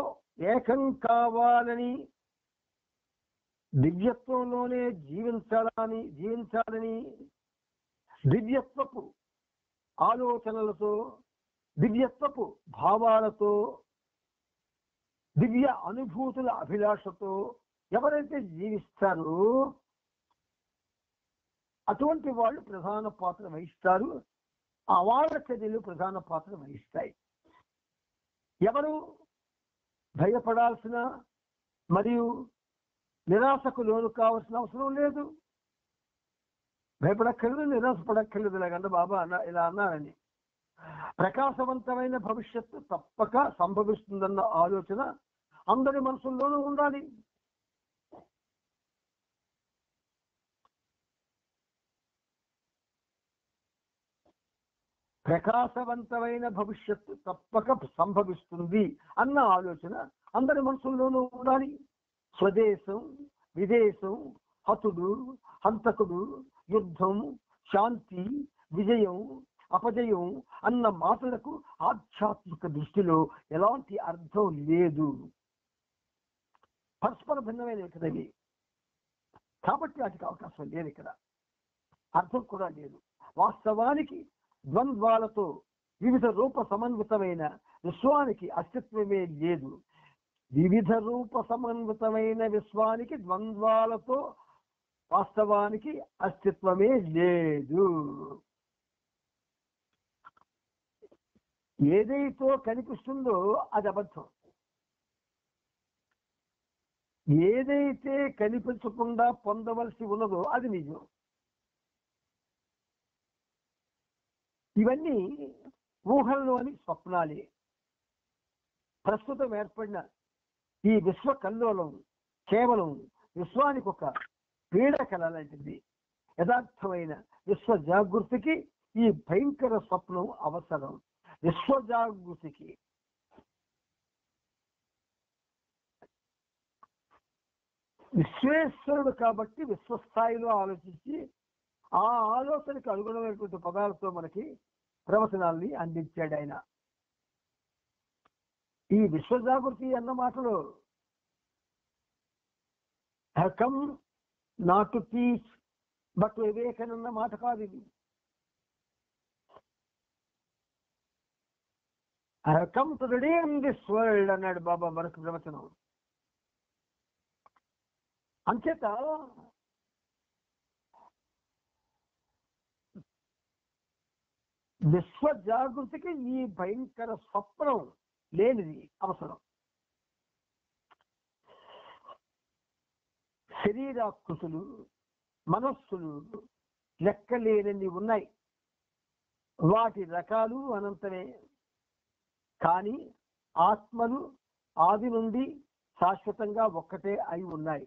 [SPEAKER 2] ఏకం కావాలని, దివ్యత్వంలోనే జీవించాలని దివ్యత్వపు ఆలోచనలతో, దివ్యత్వపు భావాలతో, దివ్య అనుభూతుల అభిలాషతో ఎవరైతే జీవిస్తారో అటువంటి వాళ్ళు ప్రధాన పాత్ర వహిస్తారు. ఆ వాళ్ళ చర్యలు ప్రధాన పాత్ర వహిస్తాయి. ఎవరు భయపడాల్సిన మరియు నిరాశకు లోను కావాల్సిన అవసరం లేదు. భయపడక్కర్లేదు, నిరాశపడక్కర్లేదు. ఇలాగంటే బాబా ఇలా అన్నారని. ప్రకాశవంతమైన భవిష్యత్తు తప్పక సంభవిస్తుందన్న ఆలోచన అందరి మనసుల్లోనూ ఉండాలి. ప్రకాశవంతమైన భవిష్యత్తు తప్పక సంభవిస్తుంది అన్న ఆలోచన అందరి మనసుల్లోనూ ఉండాలి. స్వదేశం, విదేశం, హతుడు, హంతకుడు, యుద్ధం, శాంతి, విజయం, అపజయం అన్న మాటలకు ఆధ్యాత్మిక దృష్టిలో ఎలాంటి అర్థం లేదు. పరస్పర భిన్నమైనవి కదవి. కాబట్టి వాటికి అవకాశం లేదు. ఇక్కడ అర్థం కూడా లేదు. వాస్తవానికి ద్వంద్వాలతో వివిధ రూప సమన్వితమైన విశ్వానికి అస్తిత్వమే లేదు. వివిధ రూప సమన్వితమైన విశ్వానికి ద్వంద్వాలతో వాస్తవానికి అస్తిత్వమే లేదు. ఏదైతే కనిపిస్తుందో అది అబద్ధం. ఏదైతే కనిపించకుండా పొందవలసి ఉన్నదో అది నిజం. ఇవన్నీ ఊహల్లోని స్వప్నాలే. ప్రస్తుతం ఏర్పడిన ఈ విశ్వ కల్లోలం కేవలం విశ్వానికి ఒక పీడకల లాంటిది. యథార్థమైన విశ్వ జాగృతికి ఈ భయంకర స్వప్నం అవసరం. విశ్వ జాగృతికి విశ్వేశ్వరుడు కాబట్టి విశ్వస్థాయిలో ఆలోచించి ఆ ఆలోచనకు అనుగుణమైనటువంటి పదాలతో మనకి ప్రవచనాల్ని అందించాడు ఆయన. ఈ విశ్వజాగృతి అన్న మాటలో have come not to teach but to awaken అన్న మాట కాదు ఇది. I have come to redeem this world అన్నాడు బాబా మనకు ప్రవచనం. అంచేత విశ్వ జాగృతికి ఈ భయంకర స్వప్నం లేనిది అవసరం. శరీరాకృతులు, మనస్సులు లెక్కలేనన్ని ఉన్నాయి. వాటి రకాలు అనంతమే. కానీ ఆత్మలు ఆది నుండి శాశ్వతంగా ఒక్కటే అయి ఉన్నాయి.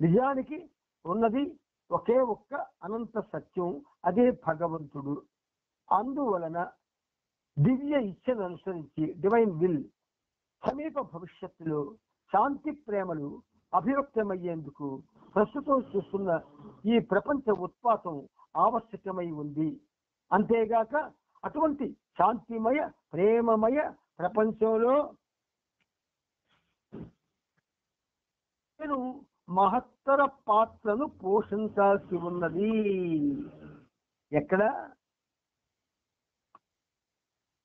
[SPEAKER 2] నిజానికి ఉన్నది ఒకే ఒక్క అనంత సత్యం, అదే భగవంతుడు. అందువలన దివ్య ఇచ్ఛను అనుసరించి డివైన్ విల్ సమీప భవిష్యత్తులో శాంతి ప్రేమలు అభివ్యక్తమయ్యేందుకు ప్రస్తుతం చూస్తున్న ఈ ప్రపంచ ఉత్పాతం ఆవశ్యకమై ఉంది. అంతేగాక అటువంటి శాంతిమయ ప్రేమమయ ప్రపంచంలో నేను మహత్తర పాత్రను పోషించాల్సి ఉన్నది. ఎక్కడ?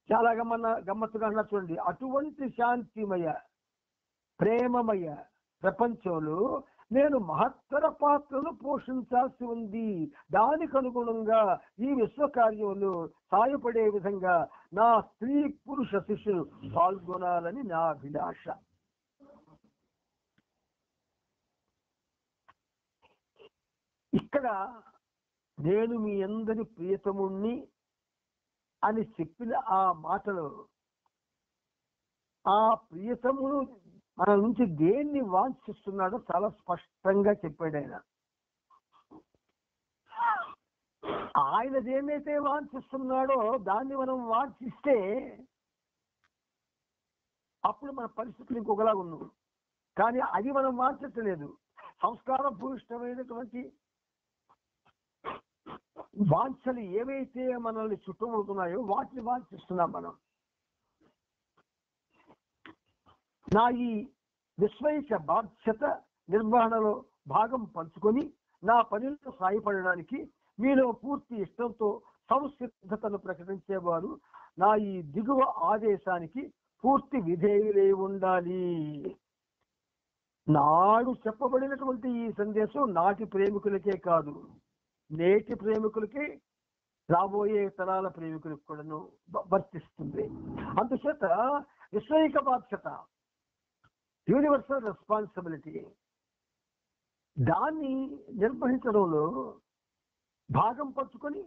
[SPEAKER 2] చాలా గమ్మత్తుగా అన్నారు చూడండి. అటువంటి శాంతిమయ ప్రేమమయ ప్రపంచంలో నేను మహత్తర పాత్రను పోషించాల్సి ఉంది. దానికి అనుగుణంగా ఈ విశ్వకార్యంలో సాయపడే విధంగా నా స్త్రీ పురుష శిష్యులు పాల్గొనాలని నా అభిలాష. ఇక్కడ నేను మీ అందరి ప్రియతముణ్ణి అని చెప్పిన ఆ మాటలు, ఆ ప్రియతమును మన నుంచి దేన్ని వాంఛిస్తున్నాడో చాలా స్పష్టంగా చెప్పాడు ఆయన. ఆయనదేమైతే వాంఛిస్తున్నాడో దాన్ని మనం వాంఛిస్తే అప్పుడు మన పరిస్థితులు ఇంకొకలాగా ఉన్నాం. కానీ అది మనం వాంఛించలేదు. సంస్కార భూయిష్టమైనటువంటి వాంఛలు ఏవైతే మనల్ని చుట్టుముడుతున్నాయో వాటిని వాంఛిస్తున్నాం మనం. నా ఈ విశ్వైక బాధ్యత నిర్వహణలో భాగం పంచుకొని నా పనిలో సాయపడడానికి మీలో పూర్తి ఇష్టంతో సంసిద్ధతను ప్రకటించేవారు నా ఈ దిగువ ఆదేశానికి పూర్తి విధేయులై ఉండాలి. నాడు చెప్పబడినటువంటి ఈ సందేశం నాటి ప్రేమికులకే కాదు, నేటి ప్రేమికులకి, రాబోయే తరాల ప్రేమికులకు కూడాను వర్తిస్తుంది. అందుచేత విశ్వైక బాధ్యత, యూనివర్సల్ రెస్పాన్సిబిలిటీ, దాన్ని నిర్వహించడంలో భాగం పంచుకొని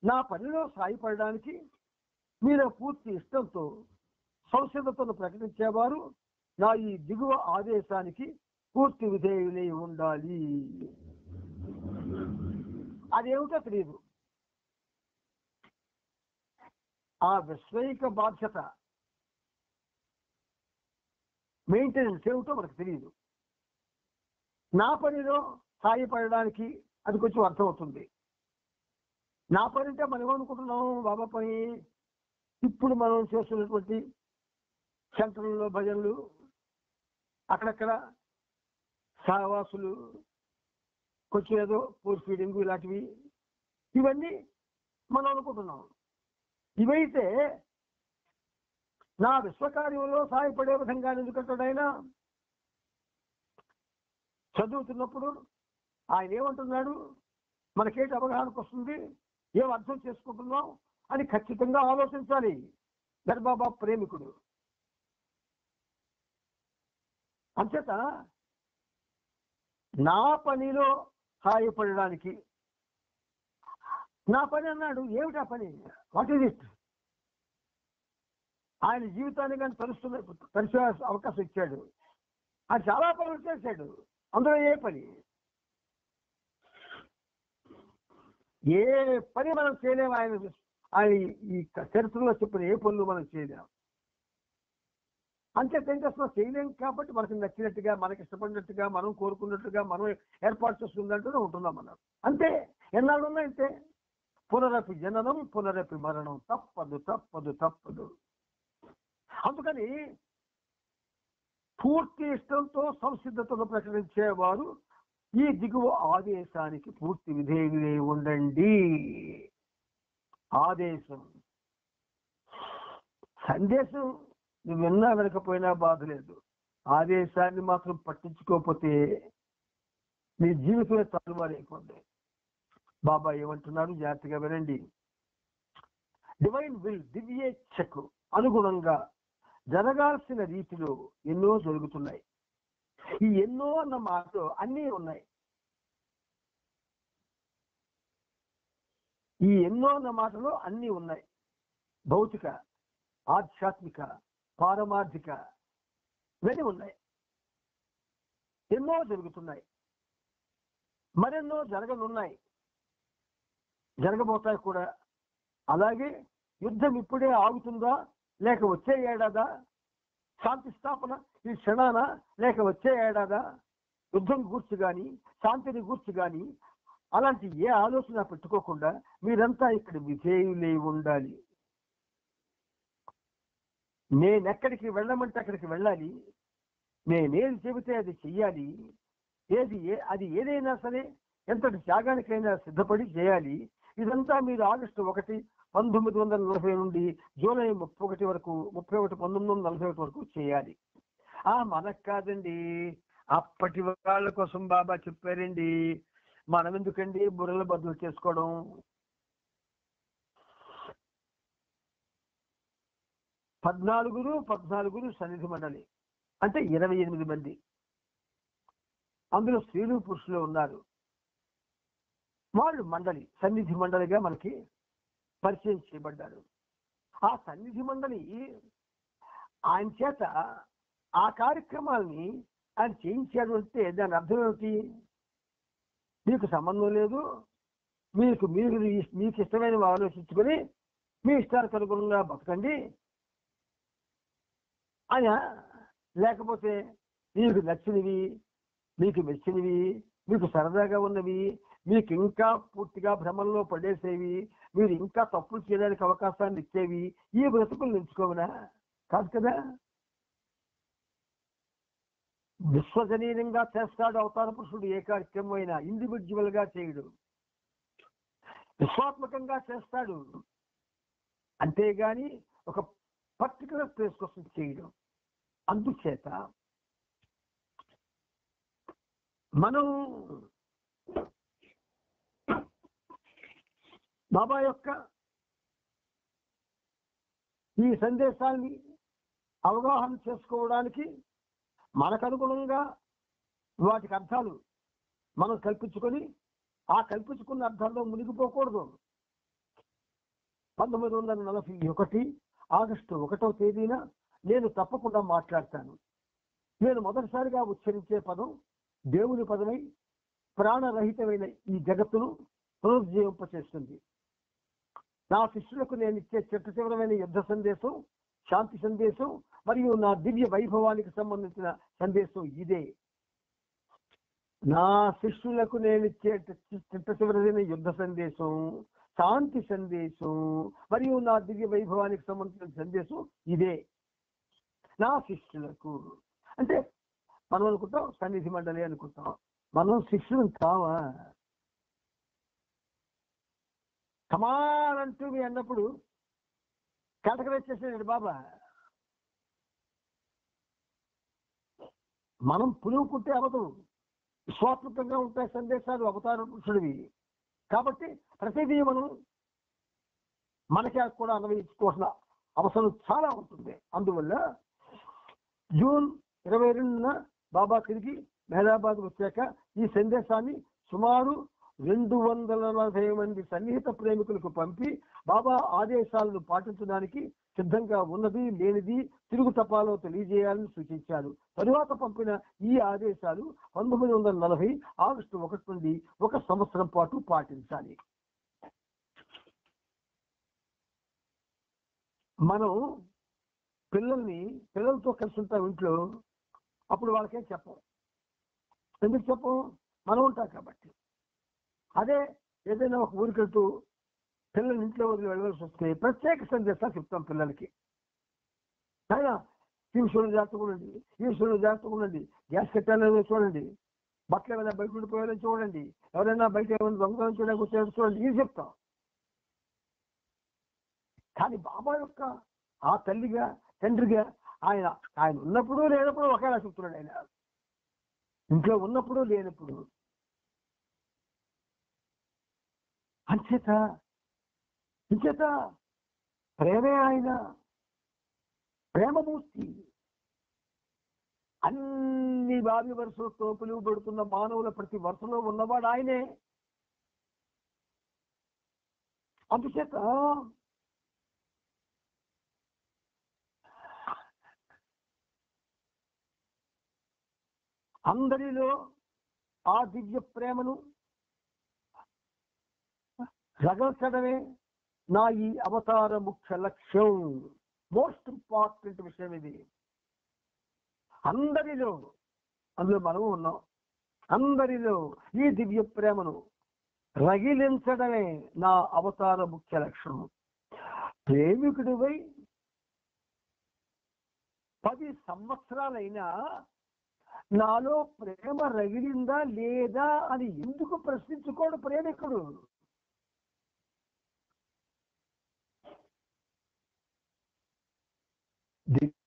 [SPEAKER 2] నా పనిలో సాయపడడానికి మీరు పూర్తి ఇష్టంతో సంసిద్ధతను ప్రకటించేవారు నా ఈ దిగువ ఆదేశానికి పూర్తి విధేయులై ఉండాలి. అదేమిటో తెలియదు. ఆ విశ్వైక బాధ్యత మెయింటెనెన్స్ ఏమిటో మనకు తెలియదు. నా పనిలో సాయపడడానికి అది కొంచెం అర్థమవుతుంది. నా పని అంటే మనం ఏమనుకుంటున్నాం, బాబా పని ఇప్పుడు మనం చేస్తున్నటువంటి సెంటర్లలో భజనలు, అక్కడక్కడ సహవాసులు, కొంచెం ఏదో ఫోర్స్ ఫీడింగ్ ఇలాంటివి, ఇవన్నీ మనం అనుకుంటున్నాం. ఇవైతే నా విశ్వకార్యంలో సహాయపడే విధంగా ఎందుకంటాడు ఆయన. చదువుతున్నప్పుడు ఆయన ఏమంటున్నాడు, మనకేంటి అవగాహనకు వస్తుంది, ఏం అర్థం చేసుకుంటున్నాం అని ఖచ్చితంగా ఆలోచించాలి గర్బాబా ప్రేమికుడు. అంచేత నా పనిలో సహాయపడడానికి, నా పని అన్నాడు. ఏమిటా పని? What is it? ఆయన జీవితాన్ని కానీ పరిచే అవకాశం ఇచ్చాడు. ఆయన చాలా పనులు చేశాడు. అందులో ఏ పని? ఏ పని మనం చేయలేము. ఆయన ఈ చరిత్రలో చెప్పిన ఏ పనులు మనం చేయలేము. అంతే ఏం చేస్తున్నాం, చేయలేం కాబట్టి మనకు నచ్చినట్టుగా, మనకి ఇష్టపడినట్టుగా, మనం కోరుకున్నట్టుగా మనం ఏర్పాటు చేస్తుందంటూనే ఉంటున్నాం మనం. అంతే, ఎన్నాళ్ళు ఉన్నాయి అంతే. పునరపి జననం పునరపి మరణం, తప్పదు తప్పదు తప్పదు. అందుకని పూర్తి ఇష్టంతో సంసిద్ధతను ప్రకటించేవారు ఈ దిగువ ఆదేశానికి పూర్తి విధేయులై ఉండండి. ఆదేశం, సందేశం నువ్వు విన్నా వినకపోయినా బాధ లేదు. ఆదేశాన్ని మాత్రం పట్టించుకోకపోతే నీ జీవితమే తారుమారైపోతుంది. బాబా ఏమంటున్నారు జాగ్రత్తగా వినండి. డివైన్ విల్, దివ్యేచ్ఛకు అనుగుణంగా జరగాల్సిన రీతిలో ఎన్నో జరుగుతున్నాయి. ఈ ఎన్నో అన్న మాటలో అన్నీ ఉన్నాయి. ఈ ఎన్నో అన్న మాటలో అన్నీ ఉన్నాయి. భౌతిక, ఆధ్యాత్మిక, పారమార్థిక ఇవన్నీ ఉన్నాయి. ఎన్నో జరుగుతున్నాయి, మరెన్నో జరగనున్నాయి, జరగబోతాయి కూడా. అలాగే యుద్ధం ఇప్పుడే ఆగుతుందా లేక వచ్చే ఏడాదా? శాంతి స్థాపన ఈ క్షణాన లేక వచ్చే ఏడాదా? యుద్ధం గూర్చి కానీ శాంతిని గూర్చి కానీ అలాంటి ఏ ఆలోచన పెట్టుకోకుండా మీరంతా ఇక్కడ విధేయులై ఉండాలి. నేనెక్కడికి వెళ్ళమంటే అక్కడికి వెళ్ళాలి, నేనేది చెబితే అది చెయ్యాలి, అది ఏదైనా సరే ఎంతటి త్యాగానికైనా సిద్ధపడి చేయాలి. ఇదంతా మీరు ఆగస్టు 1, 1940 నుండి జూలై 31 వరకు 1941 వరకు చేయాలి. మనకు కాదండి, అప్పటి వాళ్ళ కోసం బాబా చెప్పారండి. మనం ఎందుకండి బుర్రల బదులు చేసుకోవడం? 14 సన్నిధి మండలి అంటే 28 మంది, అందులో స్త్రీలు పురుషులు ఉన్నారు. వాళ్ళు మండలి, సన్నిధి మండలిగా మనకి పరిచయం చేయబడ్డారు. ఆ సన్నిధి మండలి ఆయన చేత ఆ కార్యక్రమాల్ని ఆయన చేయించాడు అంటే దాని అర్థం ఏమిటి? మీకు సంబంధం లేదు, మీకు ఇష్టమైనవి ఆలోచించుకొని మీ ఇష్టానికి అనుగుణంగా బతకండి ఆయన, లేకపోతే మీకు నచ్చినవి, మీకు మెచ్చినవి, మీకు సరదాగా ఉన్నవి, మీకు ఇంకా పూర్తిగా భ్రమంలో పడేసేవి, మీరు ఇంకా తప్పులు చేయడానికి అవకాశాన్ని ఇచ్చేవి ఈ బ్రతుకులు ఎంచుకోవనా? కాదు కదా. విశ్వజనీయంగా చేస్తాడు అవతార పురుషుడు. ఏ కార్యక్రమం అయినా ఇండివిజువల్ గా చేయడు, విశ్వాత్మకంగా చేస్తాడు. అంతేగాని ఒక పర్టికులర్ ప్లేస్ కోసం చేయడం. అందుచేత మనం బాబా యొక్క ఈ సందేశాన్ని అవగాహన చేసుకోవడానికి మనకు అనుగుణంగా వాటికి అర్థాలు మనం కల్పించుకొని ఆ కల్పించుకున్న అర్థాల్లో మునిగిపోకూడదు. 1941 ఆగస్టు 1వ తేదీన నేను తప్పకుండా మాట్లాడతాను. నేను మొదటిసారిగా ఉచ్చరించే పదం దేవుని పదమై ప్రాణరహితమైన ఈ జగత్తును పునరుజ్జీవింపచేస్తుంది. నా శిష్యులకు నేను ఇచ్చే చిట్టచివరమైన యుద్ధ సందేశం, శాంతి సందేశం మరియు నా దివ్య వైభవానికి సంబంధించిన సందేశం ఇదే. నా శిష్యులకు నేను ఇచ్చే చిట్టచివరైన యుద్ధ సందేశం, శాంతి సందేశం మరియు నా దివ్య వైభవానికి సంబంధించిన సందేశం ఇదే. నా శిష్యులకు అంటే మనం అనుకుంటాం సన్నిధి మండలి అనుకుంటాం, మనం శిష్యులు కావా? కమానంటూ మీ అన్నప్పుడు కేటగరైజ్ చేసేది బాబా. మనం పులువుకుంటే అవదు, విశ్వాత్మకంగా ఉంటాయి సందేశాలు అవతార పురుషుడివి. కాబట్టి ప్రతిదీ మనం మనకి కూడా అన్వయించుకోవాల్సిన అవసరం చాలా ఉంటుంది. అందువల్ల జూన్ 22న బాబా తిరిగి మెహరాబాద్ వచ్చాక ఈ సందేశాన్ని సుమారు 240 మంది సన్నిహిత ప్రేమికులకు పంపి బాబా ఆదేశాలను పాటించడానికి సిద్ధంగా ఉన్నది లేనిది తిరుగు తపాలో తెలియజేయాలని సూచించారు. తరువాత పంపిన ఈ ఆదేశాలు 1940 ఆగస్టు 1 నుండి 1 సంవత్సరం పాటు పాటించాలి. మనం పిల్లలతో కలిసి ఉంటాం ఇంట్లో, అప్పుడు వాళ్ళకేం చెప్పం. ఎందుకు చెప్పం? మనం ఉంటాం కాబట్టి. అదే ఏదైనా ఒక ఊరికి వెళ్తూ పిల్లలు ఇంట్లో వదిలి వెళ్ళవలసి వస్తే ప్రత్యేక సందేశాలు చెప్తాం పిల్లలకి. అయినా ఈ విషయంలో జాగ్రత్తగా ఉండండి, ఈ విషయంలో జాగ్రత్తగా ఉండండి, గ్యాస్ కట్టాలని చూడండి, బట్టలు ఏమైనా బయట ఉండిపోయాలని చూడండి, ఎవరైనా బయట ఏమైనా దొంగతనం చేయడానికి వచ్చారని చూడండి, ఇది చెప్తాం. కానీ బాబా యొక్క ఆ తల్లిగా తండ్రిగా ఆయన ఉన్నప్పుడు లేనప్పుడు ఒకేలా చెప్తున్నాడు. ఆయన ఇంట్లో ఉన్నప్పుడు లేనప్పుడు. అంచేత ప్రేమే ఆయన, ప్రేమమూర్తి. అన్ని భావి వరుసలతో పిలువబడుతున్న మానవుల ప్రతి వరుసలో ఉన్నవాడు ఆయనే. అందుచేత అందరిలో ఆ దివ్య ప్రేమను రగల్చడమే నా ఈ అవతార ముఖ్య లక్ష్యం. మోస్ట్ ఇంపార్టెంట్ విషయం ఇది. అందులో మనము ఉన్నాం. అందరిలో ఈ దివ్య ప్రేమను రగిలించడమే నా అవతార ముఖ్య లక్షణం. ప్రేమికుడివై 10 సంవత్సరాలైనా నాలో ప్రేమ రగిలిందా లేదా అని ఎందుకు ప్రశ్నించుకోడు ప్రేమికుడు?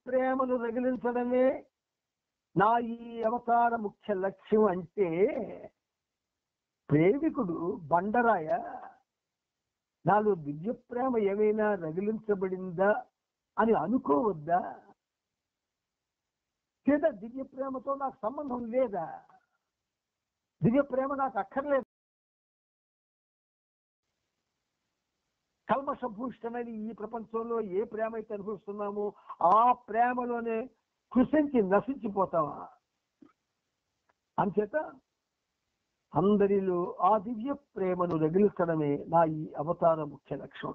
[SPEAKER 2] ప్రేమను రగిలించడమే నా ఈ అవతార ముఖ్య లక్ష్యం అంటే ప్రేమికుడు బండరాయ నాలో దివ్య ప్రేమ ఏమైనా రగిలించబడిందా అని అనుకోవద్దా? లేదా దివ్య ప్రేమతో నాకు సంబంధం లేదా? దివ్య ప్రేమ నాకు అక్కర్లేదు. కల్మషభూషితమైన ఈ ప్రపంచంలో ఏ ప్రేమ అయితే అనుభవిస్తున్నామో ఆ ప్రేమలోనే కృషించి నశించిపోతావా? అంచేత అందరిలో ఆ దివ్య ప్రేమను రగిలించడమే నా ఈ అవతార ముఖ్య లక్ష్యం.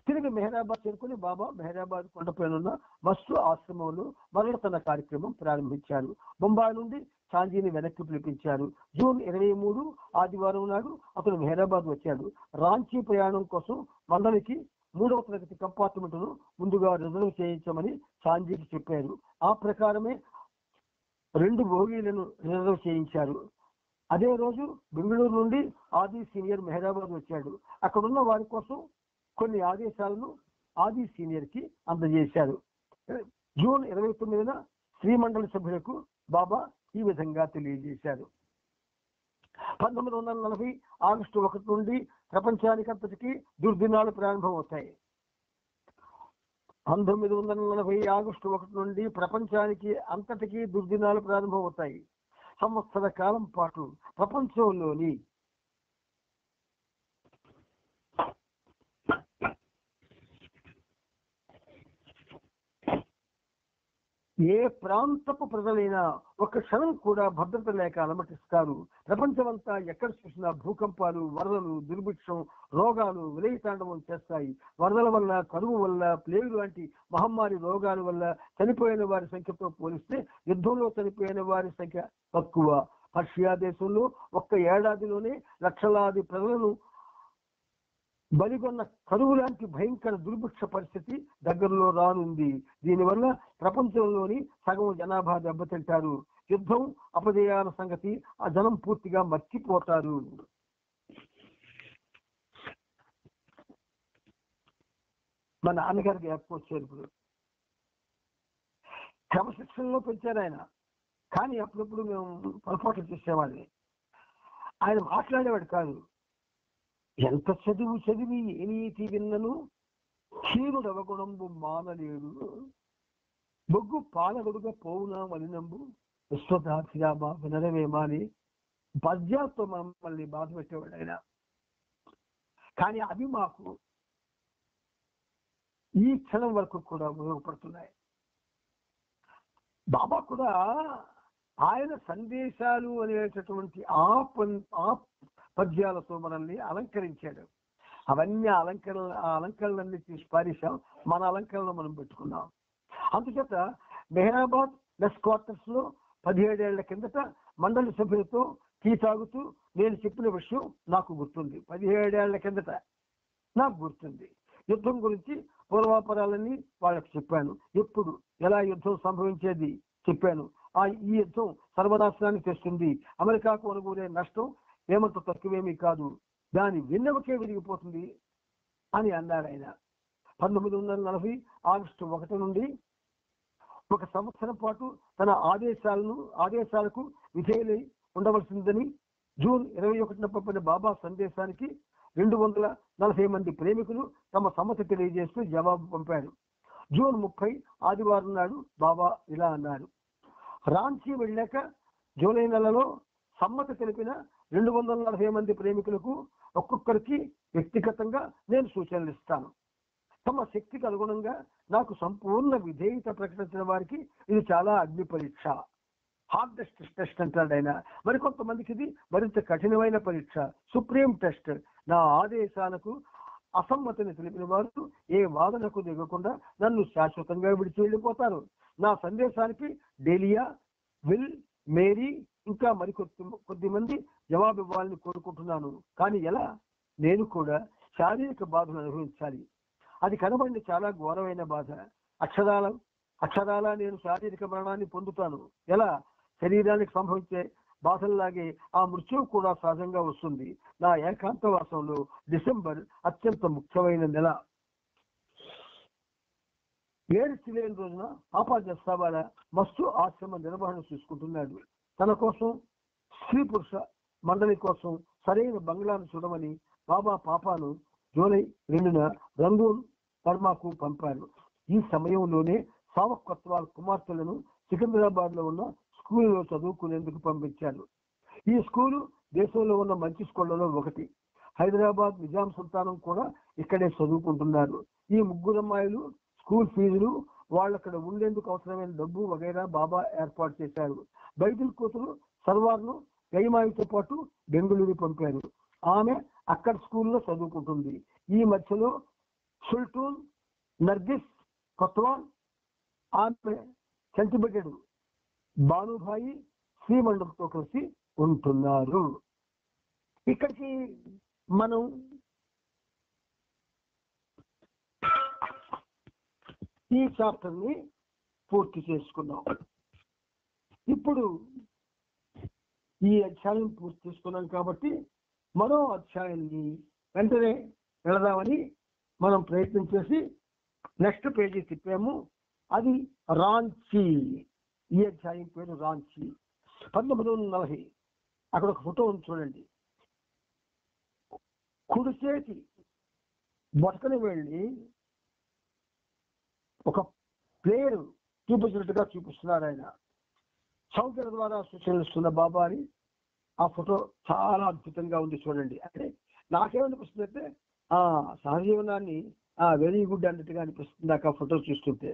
[SPEAKER 2] తిరిగి మెహరాబాద్ చేరుకుని బాబా మెహరాబాద్ కొండపైన మస్తు ఆశ్రమంలో మరణతన కార్యక్రమం ప్రారంభించారు. బొంబాయి నుండి చాందీని వెనక్కి పిలిపించారు. జూన్ 23 ఆదివారం నాడు అతను మెహరాబాద్ వచ్చాడు. రాంచీ ప్రయాణం కోసం మండలికి 3వ తరగతి కంపార్ట్మెంట్ను ముందుగా రిజర్వ్ చేయించమని చాందీకి చెప్పారు. ఆ ప్రకారమే 2 బోగీలను రిజర్వ్ చేయించారు. అదే రోజు బెంగళూరు నుండి ఆది సీనియర్ మెహరాబాద్ వచ్చాడు. అక్కడున్న వారి కోసం కొన్ని ఆదేశాలను ఆది సీనియర్ కి అందజేశారు. జూన్ 29న శ్రీమండలి సభ్యులకు బాబా ఈ విధంగా తెలియజేశారు. 1940 ఆగస్టు 1 నుండి ప్రపంచానికంతటికీ దుర్దినాలు ప్రారంభమవుతాయి. 1940 ఆగస్టు 1 నుండి ప్రపంచానికి అంతటికీ దుర్దినాలు ప్రారంభమవుతాయి. సంవత్సర కాలం పాటు ప్రపంచంలోని ఏ ప్రాంతపు ప్రజలైనా ఒక క్షణం కూడా భద్రత లేక అలమటిస్తారు. ప్రపంచమంతా ఎక్కడ చూసినా భూకంపాలు, వరదలు, దుర్భిక్షం, రోగాలు విలయతాండవం చేస్తాయి. వరదల వల్ల, కరువు వల్ల, ప్లేగు లాంటి మహమ్మారి రోగాల వల్ల చనిపోయిన వారి సంఖ్యతో పోలిస్తే యుద్ధంలో చనిపోయిన వారి సంఖ్య తక్కువ. పర్షియా దేశంలో ఒక్క ఏడాదిలోనే లక్షలాది ప్రజలను బలిగొన్న కరువు లాంటి భయంకర దుర్భిక్ష పరిస్థితి దగ్గరలో రానుంది. దీనివల్ల ప్రపంచంలోని సగం జనాభా దెబ్బతింటారు. యుద్ధం అపజయాల సంగతి ఆ జనం పూర్తిగా మర్చిపోతారు. మా నాన్నగారికి వచ్చారు. ఇప్పుడు క్రమశిక్షణలో పెంచారు ఆయన. కానీ అప్పుడప్పుడు మేము పొరపాట్లు చేసేవాడిని. ఆయన మాట్లాడేవాడు కాదు. ఎంత చదివి ఏ నీతి విన్నను క్షీరుడవగుణంబు మానలేడు, బొగ్గు పాలగొడుగా పోవునా మలినంబు విశ్వదాభిరామ వినరవేమా అని పద్యాలతో మమ్మల్ని బాధ పెట్టేవాడు ఆయన. కానీ అవి మాకు ఈ క్షణం వరకు కూడా ఉపయోగపడుతున్నాయి. బాబా కూడా ఆయన సందేశాలు అనేటటువంటి ఆ పద్యాలతో మనల్ని అలంకరించాడు. అవన్నీ అలంకరణలన్నీ తీసి పారేశాం. మన అలంకరణలు మనం పెట్టుకున్నాం. అందుచేత మెహరాబాద్ మెస్ క్వార్టర్స్ లో 17 ఏళ్ల కిందట మండలి సభ్యులతో టీ తాగుతూ నేను చెప్పిన విషయం నాకు గుర్తుంది. 17 ఏళ్ల కిందట నాకు గుర్తుంది. యుద్ధం గురించి పూర్వాపరాలన్నీ వాళ్ళకి చెప్పాను. ఎప్పుడు ఎలా యుద్ధం సంభవించేది చెప్పాను. ఈ యుద్ధం సర్వనాశనాన్ని తెస్తుంది. అమెరికాకు అనుకూలే నష్టం ఏమంత తక్కువేమీ కాదు. దాని వెన్నెముకే విరిగిపోతుంది అని అన్నారు ఆయన. 1940 ఆగస్టు 1 నుండి 1 సంవత్సరం పాటు తన ఆదేశాలకు విధేయులై ఉండవలసిందని జూన్ 21న పంపిన బాబా సందేశానికి 240 మంది ప్రేమికులు తమ సమ్మతి తెలియజేస్తూ జవాబు పంపారు. జూన్ 30 ఆదివారం నాడు బాబా ఇలా అన్నారు. రాంచీ వెళ్ళాక జూలై నెలలో సమ్మతి తెలిపిన 240 మంది ప్రేమికులకు ఒక్కొక్కరికి వ్యక్తిగతంగా నేను సూచనలు ఇస్తాను. తమ శక్తికి అనుగుణంగా నాకు సంపూర్ణ విధేయత ప్రకటించిన వారికి ఇది చాలా అగ్ని పరీక్ష, హార్డెస్ట్ టెస్ట్ అంటాడు ఆయన. మరికొంతమందికి ఇది మరింత కఠినమైన పరీక్ష, సుప్రీం టెస్ట్. నా ఆదేశాలకు అసమ్మతిని తెలిపిన వారు ఏ వాదనకు దిగకుండా నన్ను శాశ్వతంగా విడిచి వెళ్ళిపోతారు. నా సందేశానికి డేలియా, విల్, మేరీ ఇంకా కొద్ది మంది జవాబు ఇవ్వాలని కోరుకుంటున్నాను. కానీ ఎలా? నేను కూడా శారీరక బాధను అనుభవించాలి. అది కనబడి చాలా ఘోరమైన బాధ. అక్షరాల నేను శారీరక మరణాన్ని పొందుతాను. ఎలా? శరీరానికి సంభవించే బాధల్లాగే ఆ మృత్యువు కూడా సహజంగా వస్తుంది. నా ఏకాంతవాసంలో డిసెంబర్ అత్యంత ముఖ్యమైన నెల. ఏడ్చి లేని రోజున పాపా జస్తావాలా మస్తు ఆశ్రమ నిర్వహణ చూసుకుంటున్నాడు. తన కోసం స్త్రీ పురుష మండలి కోసం సరైన బంగ్లాను చూడమని బాబా పాపాను జూలై 2న రంగూన్ బర్మాకు పంపారు. ఈ సమయంలోనే సావక్ కొత్వాల్ కుమార్తెలను సికింద్రాబాద్ లో ఉన్న స్కూలులో చదువుకునేందుకు పంపించారు. ఈ స్కూలు దేశంలో ఉన్న మంచి స్కూళ్లలో ఒకటి. హైదరాబాద్ నిజాం సుల్తానం కూడా ఇక్కడే చదువుకుంటున్నారు. ఈ ముగ్గురు అమ్మాయిలు స్కూల్ ఫీజులు, వాళ్ళక్కడ ఉండేందుకు అవసరమైన డబ్బు వగైరా బాబా ఏర్పాటు చేశారు. బైబిల్ కూతురు సర్వార్ను గైమాయితో పాటు బెంగళూరు పంపారు. ఆమె అక్కడ స్కూల్లో చదువుకుంటుంది. ఈ మధ్యలో సుల్తాన్ నర్గిస్ కొత్వాల్, ఆమె చంటిబెట్టెడు బానుభాయి శ్రీమండలతో కలిసి ఉంటున్నారు. ఇక్కడికి మనం ఈ చాప్టర్ ని పూర్తి చేసుకున్నాం. ఇప్పుడు ఈ అధ్యాయం పూర్తి చేసుకున్నాం కాబట్టి మరో అధ్యాయాన్ని వెంటనే వెళదామని మనం ప్రయత్నం చేసి నెక్స్ట్ పేజీ తిప్పాము. అది రాంచీ. ఈ అధ్యాయం పేరు రాంచీ. 1940. అక్కడ ఒక ఫోటో ఉంది చూడండి. కుడి చేతి బొటకని వెళ్ళి ఒక ప్లేయర్ చూపించినట్టుగా చూపిస్తున్నారు ఆయన. సౌకర్య ద్వారా సూచనలు ఇస్తున్న బాబా అని ఆ ఫోటో చాలా అద్భుతంగా ఉంది చూడండి. అంటే నాకేమనిపిస్తుంది అంటే సహజీవనాన్ని వెరీ గుడ్ అన్నట్టుగా అనిపిస్తుంది ఆ ఫోటో చూస్తుంటే.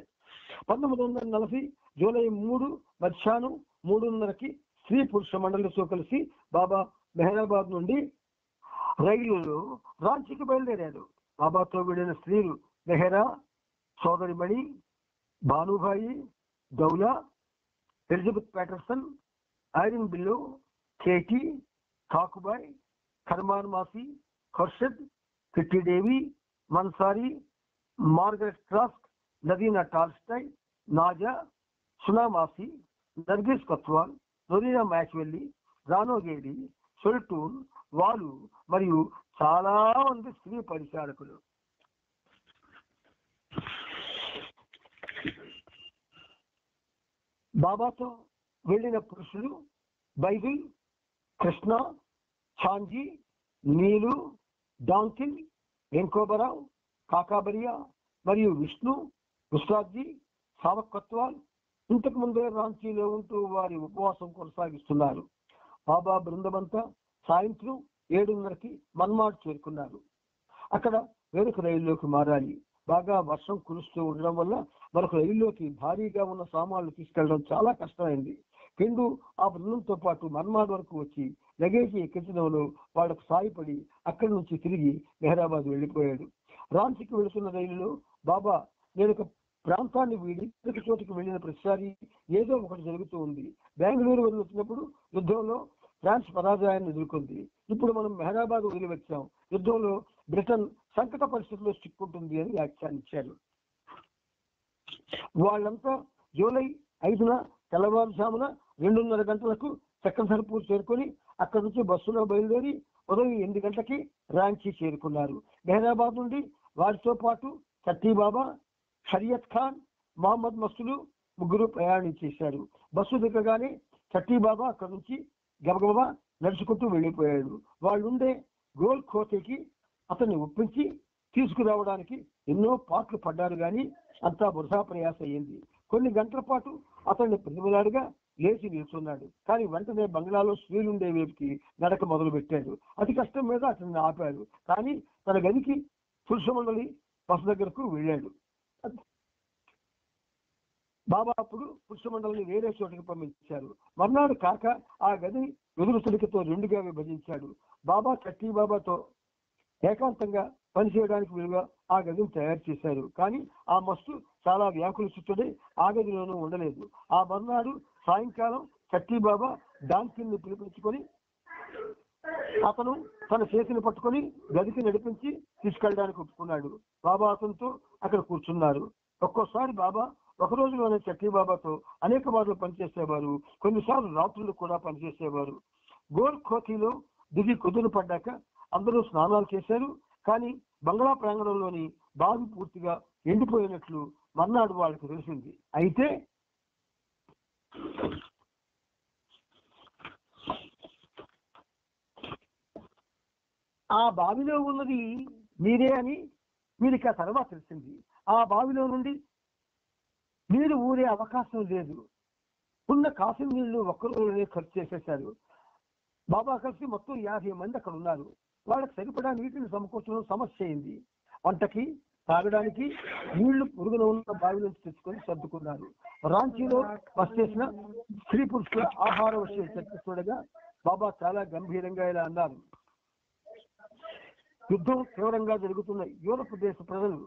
[SPEAKER 2] 1940 జూలై 3 మధ్యాహ్నం 3:30కి స్త్రీ పురుష మండలితో కలిసి బాబా మెహరాబాద్ నుండి రైలులో రాంచీకి బయలుదేరారు. బాబాతో వెళ్ళిన స్త్రీలు మెహరా, సోదరిమణి Bhanubai, Daula, Elizabeth Patterson, Irene Billo, Katie, Thakubai, Kharman Masi, Khurshed, Kitty Davy, Mansari, Margaret Craske, Nadine Tolstoy, Naja, Soonamasi, Nargis Kotwal, Norina Matchabelli, రానోగేడి, సొల్టూన్, వాలు మరియు చాలా మంది స్త్రీ పరిచారకులు. బాబాతో వెళ్ళిన పురుషులు బైబిల్, కృష్ణ, ఛాంజీ, నీలు, డాంకిన్, వెంకోబరావు, కాకాబరియా మరియు విష్ణు, ఉస్తాద్జీ, సావక్ కొత్వాల్ ఇంతకు ముందే రాంచీలో ఉంటూ వారి ఉపవాసం కొనసాగిస్తున్నారు. బాబా బృందమంతా సాయంత్రం 7:30కి మన్మాడ్ చేరుకున్నారు. అక్కడ వేరొక రైల్లోకి మారాలి. బాగా వర్షం కురుస్తూ ఉండడం వల్ల మరొక రైల్లోకి భారీగా ఉన్న సామాన్లు తీసుకెళ్లడం చాలా కష్టమైంది. పిండు ఆ బృందంతో పాటు మన్మాడ్ వరకు వచ్చి లగేజీ ఎక్కించడంలో వాళ్లకు సాయపడి అక్కడి నుంచి తిరిగి మెహరాబాద్ వెళ్లిపోయాడు. రాంచీకి వెళుతున్న రైలులో బాబా నేను ఒక ప్రాంతాన్ని వీడి ఇతర చోటుకి వెళ్ళిన ప్రతిసారి ఏదో ఒకటి జరుగుతూ ఉంది. బెంగళూరు వదిలి వచ్చినప్పుడు యుద్ధంలో ఫ్రాన్స్ పరాజయాన్ని ఎదుర్కొంది. ఇప్పుడు మనం మెహరాబాద్ వదిలి వచ్చాం. యుద్ధంలో బ్రిటన్ సంకట పరిస్థితుల్లో చిక్కుంటుంది అని వ్యాఖ్యానించారు. వాళ్ళంతా జూలై 5న తెల్లవారుజామున 2:30 గంటలకు చక్రధర్పూర్ చేరుకొని అక్కడి నుంచి బస్సులో బయలుదేరి ఉదయం 8 గంటలకి రాంచీ చేరుకున్నారు. మెహరాబాద్ నుండి వారితో పాటు సతీబాబా, షరియత్ ఖాన్, మహమ్మద్ మస్తులు ముగ్గురు ప్రయాణించేశారు. బస్సు దిగగానే సతీబాబా అక్కడి నుంచి గబగబా నడుచుకుంటూ వెళ్ళిపోయాడు. వాళ్ళుండే గోల్ ఖోతేకి అతన్ని ఒప్పించి తీసుకురావడానికి ఎన్నో పాటలు పడ్డారు కానీ అంతా వృధా ప్రయాస అయ్యింది. కొన్ని గంటల పాటు అతన్ని ప్రతిమలాడుగా లేచి నిల్చున్నాడు. కానీ వెంటనే బంగ్లాలో స్త్రీలుండే వైపుకి నడక మొదలు పెట్టాడు. అతి కష్టం మీద అతన్ని ఆపాడు. కానీ తన గదికి పురుష మండలి బస్ దగ్గరకు వెళ్ళాడు. బాబా అప్పుడు పురుష మండలిని వేరే చోటుకి పంపించారు. మర్నాడు కాక ఆ గది వెదురు తడికతో 2గా విభజించాడు. బాబా సతీబాబాతో ఏకాంతంగా పనిచేయడానికి వీలుగా ఆ గదిని తయారు చేశారు. కానీ ఆ మస్తు చాలా వ్యాకుల చిత్తుడై ఆ గదిలోనూ ఉండలేదు. ఆ మర్నాడు సాయంకాలం చట్టి బాబా డాన్సిల్ని పిలిపించుకొని అతను తన చేతిని పట్టుకొని గదికి నడిపించి తీసుకెళ్ళడానికి ఒప్పుకున్నాడు. బాబా అతనితో అక్కడ కూర్చున్నారు. ఒక్కోసారి బాబా ఒక రోజులోనే చట్టి బాబాతో అనేక మార్లు పనిచేసేవారు. కొన్నిసార్లు రాత్రులు కూడా పనిచేసేవారు. గోల్ ఖోతీలో దిగి కుదురు పడ్డాక అందరూ స్నానాలు చేశారు. కానీ బంగ్లా ప్రాంగణంలోని బావి పూర్తిగా ఎండిపోయినట్లు మర్నాడు వాళ్ళకి తెలిసింది. అయితే ఆ బావిలో ఉన్నది నీరే అని వీరికి ఆ తర్వాత తెలిసింది. ఆ బావిలో నుండి నీరు ఊరే అవకాశం లేదు. ఉన్న కాసిన నీళ్లు ఒక్కరోజునే ఖర్చు చేసేశారు. బాబా కలిసి మొత్తం 50 మంది అక్కడ ఉన్నారు. వాళ్ళకి సరిపడా నీటిని సమకూర్చడం సమస్య అయింది. వంటకి తాగడానికి నీళ్లు పొరుగున ఉన్న బావి నుంచి తెచ్చుకొని సర్దుకున్నారు. రాంచీలో బస్ చేసిన స్త్రీ పురుషుల ఆహార విషయం చర్చ చూడగా బాబా చాలా గంభీరంగా ఇలా అన్నారు. యుద్ధం తీవ్రంగా జరుగుతున్న యూరప్ దేశ ప్రజలు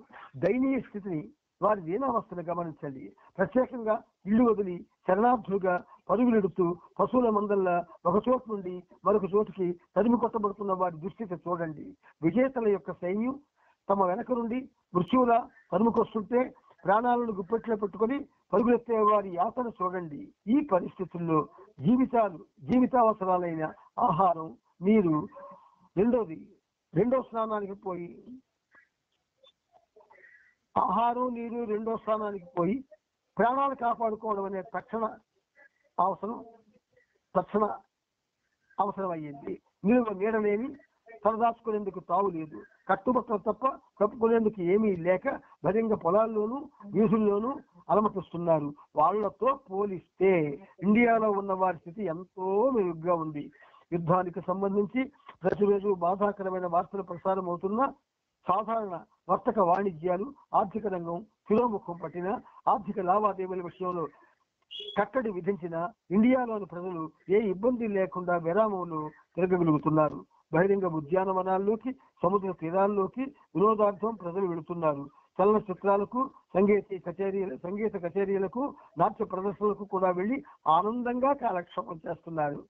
[SPEAKER 2] దయనీయ స్థితిని, వారి దీనావస్థను గమనించండి. ప్రత్యేకంగా ఇల్లు వదిలి శరణార్థులుగా పరుగులెడుతూ పశువుల మందల్లా ఒక చోటు నుండి మరొక చోటుకి తరిమి కొట్టబడుతున్న వారి దుస్థితి చూడండి. విజేతల యొక్క సైన్యం తమ వెనక నుండి మృత్యువులా తరుముకొస్తుంటే ప్రాణాలను గుప్పెట్లో పెట్టుకొని పరుగులెత్తే వారి యాతన చూడండి. ఈ పరిస్థితుల్లో జీవితావసరాలైన ఆహారం, నీరు, రెండో స్నానానికి పోయి ప్రాణాలు కాపాడుకోవడం అనే తక్షణ అవసరం అయ్యింది. నీడలేని తలదాచుకునేందుకు తావు లేదు. కట్టుబట్టలు తప్ప కప్పుకునేందుకు ఏమీ లేక బహిరంగ పొలాల్లోనూ వీధుల్లోనూ అలమటిస్తున్నారు. వాళ్లతో పోలిస్తే ఇండియాలో ఉన్న వారి స్థితి ఎంతో మెరుగ్గా ఉంది. యుద్ధానికి సంబంధించి ప్రతిరోజు బాధాకరమైన వార్తలు ప్రసారం అవుతున్న సాధారణ వర్తక వాణిజ్యాలు, ఆర్థిక రంగం తిరోముఖం పట్టిన, ఆర్థిక లావాదేవీల విషయంలో కట్టడి విధించిన ఇండియాలోని ప్రజలు ఏ ఇబ్బంది లేకుండా విరామంలో తిరగగలుగుతున్నారు. బహిరంగ ఉద్యానవనాల్లోకి, సముద్ర తీరాల్లోకి వినోదార్థం ప్రజలు వెళుతున్నారు. చలనచిత్రాలకు, సంగీత కచేరీలకు, నాట్య ప్రదర్శనలకు కూడా వెళ్లి ఆనందంగా కాలక్షేపం చేస్తున్నారు.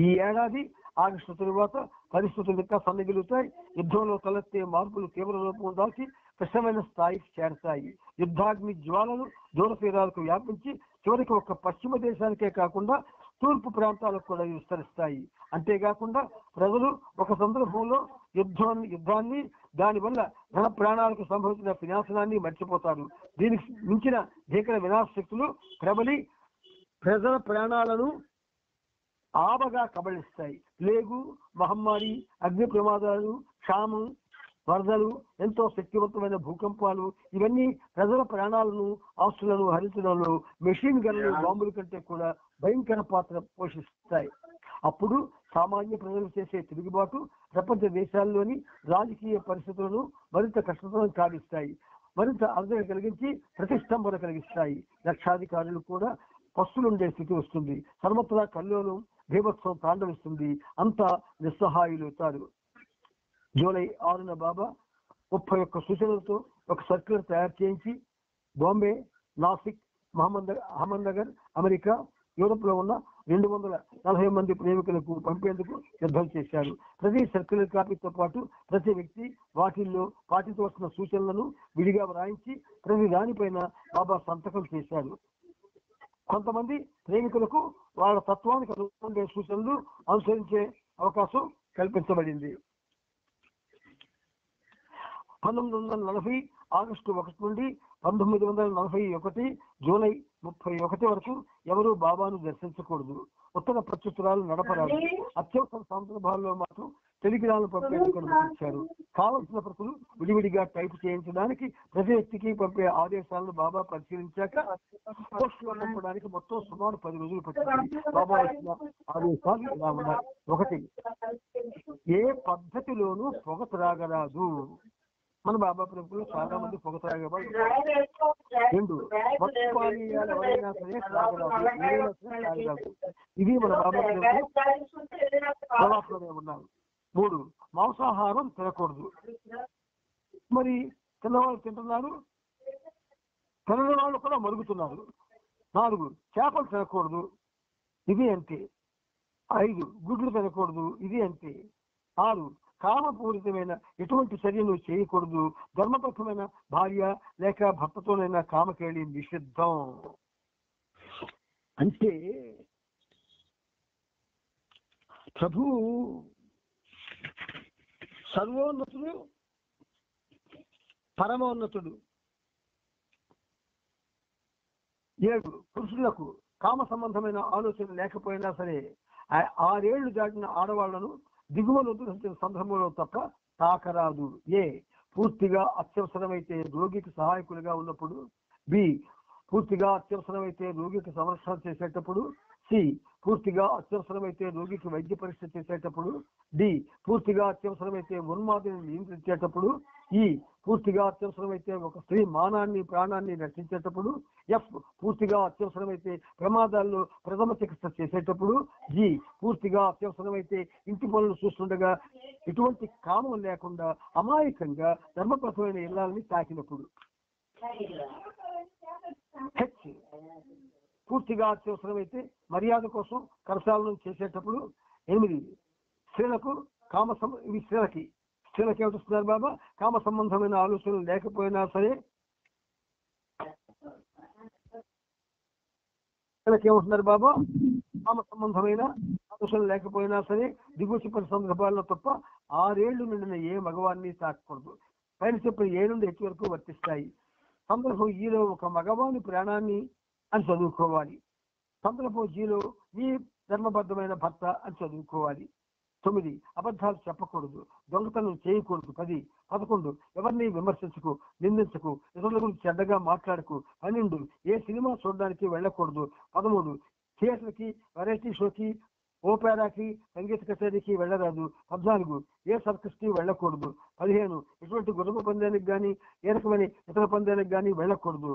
[SPEAKER 2] ఈ ఏడాది ఆగస్టు తరువాత పరిస్థితులు ఇంకా సన్నగిలుతాయి. యుద్ధంలో తలెత్తే మార్పులు తీవ్ర రూపం దాల్చి కష్టమైన స్థాయికి చేరతాయి. యుద్ధాగ్ని జ్వాలలు దూర తీరాలకు వ్యాపించి చివరికి ఒక్క పశ్చిమ దేశానికే కాకుండా తూర్పు ప్రాంతాలకు కూడా విస్తరిస్తాయి. అంతేకాకుండా ప్రజలు ఒక సందర్భంలో యుద్ధాన్ని, దానివల్ల ధన ప్రాణాలకు సంభవించిన వినాశనాన్ని మర్చిపోతారు. దీనికి మించిన భీకర వినాశ శక్తులు ప్రబలి ప్రజల ప్రాణాలను ఆబగా కబళిస్తాయి. ప్లేగు, మహమ్మారి, అగ్ని ప్రమాదాలు, క్షామం, వరదలు, ఎంతో శక్తివంతమైన భూకంపాలు, ఇవన్నీ ప్రజల ప్రాణాలను, ఆస్తులను హరించడంలో మెషిన్ గన్లు, బాంబుల కంటే కూడా భయంకర పాత్ర పోషిస్తాయి. అప్పుడు సామాన్య ప్రజలు చేసే తిరుగుబాటు ప్రపంచ దేశాల్లోని రాజకీయ పరిస్థితులను మరింత కష్టతరం కావిస్తాయి, మరింత అర్థం కలిగించి ప్రతిష్టంభన కలిగిస్తాయి. లక్షాధికారులు కూడా పస్తులుండే స్థితి వస్తుంది. సర్వత్రా కల్లోలం, భీభత్సం తాండవిస్తుంది. అంతా నిస్సహాయులవుతారు. జూలై 6న బాబా 31 సూచనలతో ఒక సర్క్యులర్ తయారు చేయించి బాంబే, నాసిక్, అహ్మద్నగర్, అమెరికా, యూరోప్ లో ఉన్న 240 మంది ప్రేమికులకు పంపేందుకు సిద్ధం చేశారు. ప్రతి సర్క్యులర్ కాపీతో పాటు ప్రతి వ్యక్తి వాటిల్లో పాటించవలసిన సూచనలను విడిగా వ్రాయించి ప్రతి దానిపైన బాబా సంతకం చేశారు. కొంతమంది ప్రేమికులకు వాళ్ళ తత్వానికి అనుగుణంగా సూచనలు అనుసరించే అవకాశం కల్పించబడింది. 1940 ఆగస్టు 1 నుండి 1941 జూలై 31 వరకు ఎవరూ బాబాను దర్శించకూడదు. ఉత్తర ప్రత్యుత్తరాలు నడపరాదు. అత్యవసర సందర్భాల్లో మాత్రం టెలిగ్రామ్లు పంపేందుకు అనుమతించారు. కావలసిన ప్రతులు విడివిడిగా టైప్ చేయించడానికి ప్రతి వ్యక్తికి పంపే ఆదేశాలను బాబా పరిశీలించాక పోస్టులో పంపడానికి మొత్తం సుమారు 10 రోజులు పట్టింది. బాబా ఇచ్చిన ఆదేశాలు ఇలా ఉన్నాయి. 1, ఏ పద్ధతిలోనూ పొగ త్రాగరాదు. మన బాబా ప్రభుత్వంలో చాలా మంది పొగ త్రాగేవాళ్ళు. 2, మత్తు పానీయాలు ఎవరైనా సరే త్రాగరాదు. ఇది మన బాబా ప్రభుత్వంలో ఉన్నారు. 3, మాంసాహారం తినకూడదు. మరి తిన్నవాళ్ళు తింటున్నారు. తినని వాళ్ళు కూడా మరుగుతున్నారు. 4 చేపలు తినకూడదు, ఇది అంతే. 5 గుడ్లు తినకూడదు, ఇది అంతే. 6 కామపూరితమైన ఎటువంటి చర్యలు చేయకూడదు. ధర్మబద్ధమైన భార్య లేక భర్తతోనైనా కామకేళి నిషిద్ధం. అంటే ప్రభు సర్వోన్నతుడు, పరమోన్నతుడు. 7 పురుషులకు కామ సంబంధమైన ఆలోచన లేకపోయినా సరే 6 ఏళ్లు దాటిన ఆడవాళ్లను దిగువలు వదిలించిన సందర్భంలో తప్ప తాకరాదు. ఏ పూర్తిగా అత్యవసరమైతే రోగికి సహాయకులుగా ఉన్నప్పుడు. బి పూర్తిగా అత్యవసరమైతే రోగికి సంరక్షణ చేసేటప్పుడు. సి పూర్తిగా అత్యవసరమైతే రోగికి వైద్య పరీక్ష చేసేటప్పుడు. డి పూర్తిగా అత్యవసరమైతే ఉన్మాదిని నియంత్రించేటప్పుడు. ఈ పూర్తిగా అత్యవసరమైతే ఒక స్త్రీ మానాన్ని ప్రాణాన్ని రక్షించేటప్పుడు. ఎఫ్ పూర్తిగా అత్యవసరమైతే ప్రమాదాల్లో ప్రథమ చికిత్స చేసేటప్పుడు. జి పూర్తిగా అత్యవసరమైతే ఇంటి పనులు చూస్తుండగా ఎటువంటి కామం లేకుండా అమాయకంగా ధర్మబద్ధమైన ఇళ్లాలని తాకినప్పుడు. హెచ్ పూర్తిగా అత్యవసరమైతే మర్యాద కోసం కరసాలను చేసేటప్పుడు. 8 స్త్రీలకు ఇవి స్త్రీలకి ఏమిస్తున్నారు బాబా? కామ సంబంధమైన ఆలోచనలు లేకపోయినా సరే ఏమంటున్నారు బాబా? కామ సంబంధమైన ఆలోచనలు లేకపోయినా సరే దిగువ చెప్పిన సందర్భాల్లో తప్ప 6 ఏళ్లు నిండిన ఏ మగవాన్ని తాకూడదు. పైన చెప్పిన 7 నుండి 8 వరకు వర్తిస్తాయి. సందర్భం ఈలో ఒక మగవాని ప్రాణాన్ని అని చదువుకోవాలి. సందర్భం జీలో ఈ ధర్మబద్ధమైన భర్త అని చదువుకోవాలి. 9 అబద్ధాలు చెప్పకూడదు, దొంగతనం చేయకూడదు. 10 11 ఎవరిని విమర్శించకు, నిందించకు, ఇతరుల గురించి చెడ్డగా మాట్లాడకు. 12 ఏ సినిమా చూడడానికి వెళ్ళకూడదు. 13 థియేటర్కి, వెరైటీ షోకి, ఓపెరాకి, సంగీత కచేరీకి వెళ్ళరాదు. 14 ఏ సర్కస్ కి వెళ్ళకూడదు. 15 ఎటువంటి గుర్రపు పందానికి కానీ ఏ రకమైన ఇతర పందానికి కానీ వెళ్ళకూడదు.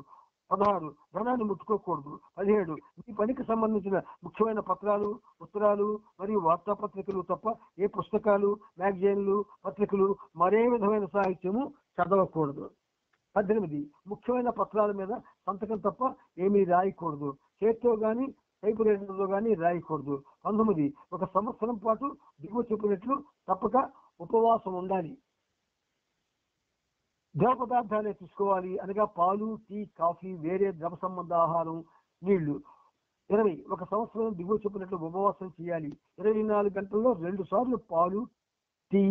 [SPEAKER 2] 16 ధనాన్ని ముట్టుకోకూడదు. 17 ఈ పనికి సంబంధించిన ముఖ్యమైన పత్రాలు, ఉత్తరాలు మరియు వార్తాపత్రికలు తప్ప ఏ పుస్తకాలు, మ్యాగజైన్లు, పత్రికలు, మరే విధమైన సాహిత్యము చదవకూడదు. 18 ముఖ్యమైన పత్రాల మీద సంతకం తప్ప ఏమీ రాయకూడదు. చేతితో గాని టైపు రైటర్తో గాని రాయకూడదు. 19 ఒక సంవత్సరం పాటు దిగువ చెప్పినట్లు తప్పక ఉపవాసం ఉండాలి. ద్రవ పదార్థాలే తీసుకోవాలి, అనగా పాలు, టీ, కాఫీ, వేరే ద్రవ సంబంధ ఆహారం, నీళ్లు. 20 ఒక సంవత్సరం దిగువ చెప్పినట్లు ఉపవాసం చేయాలి. 24 గంటల్లో 2 సార్లు పాలు, టీ,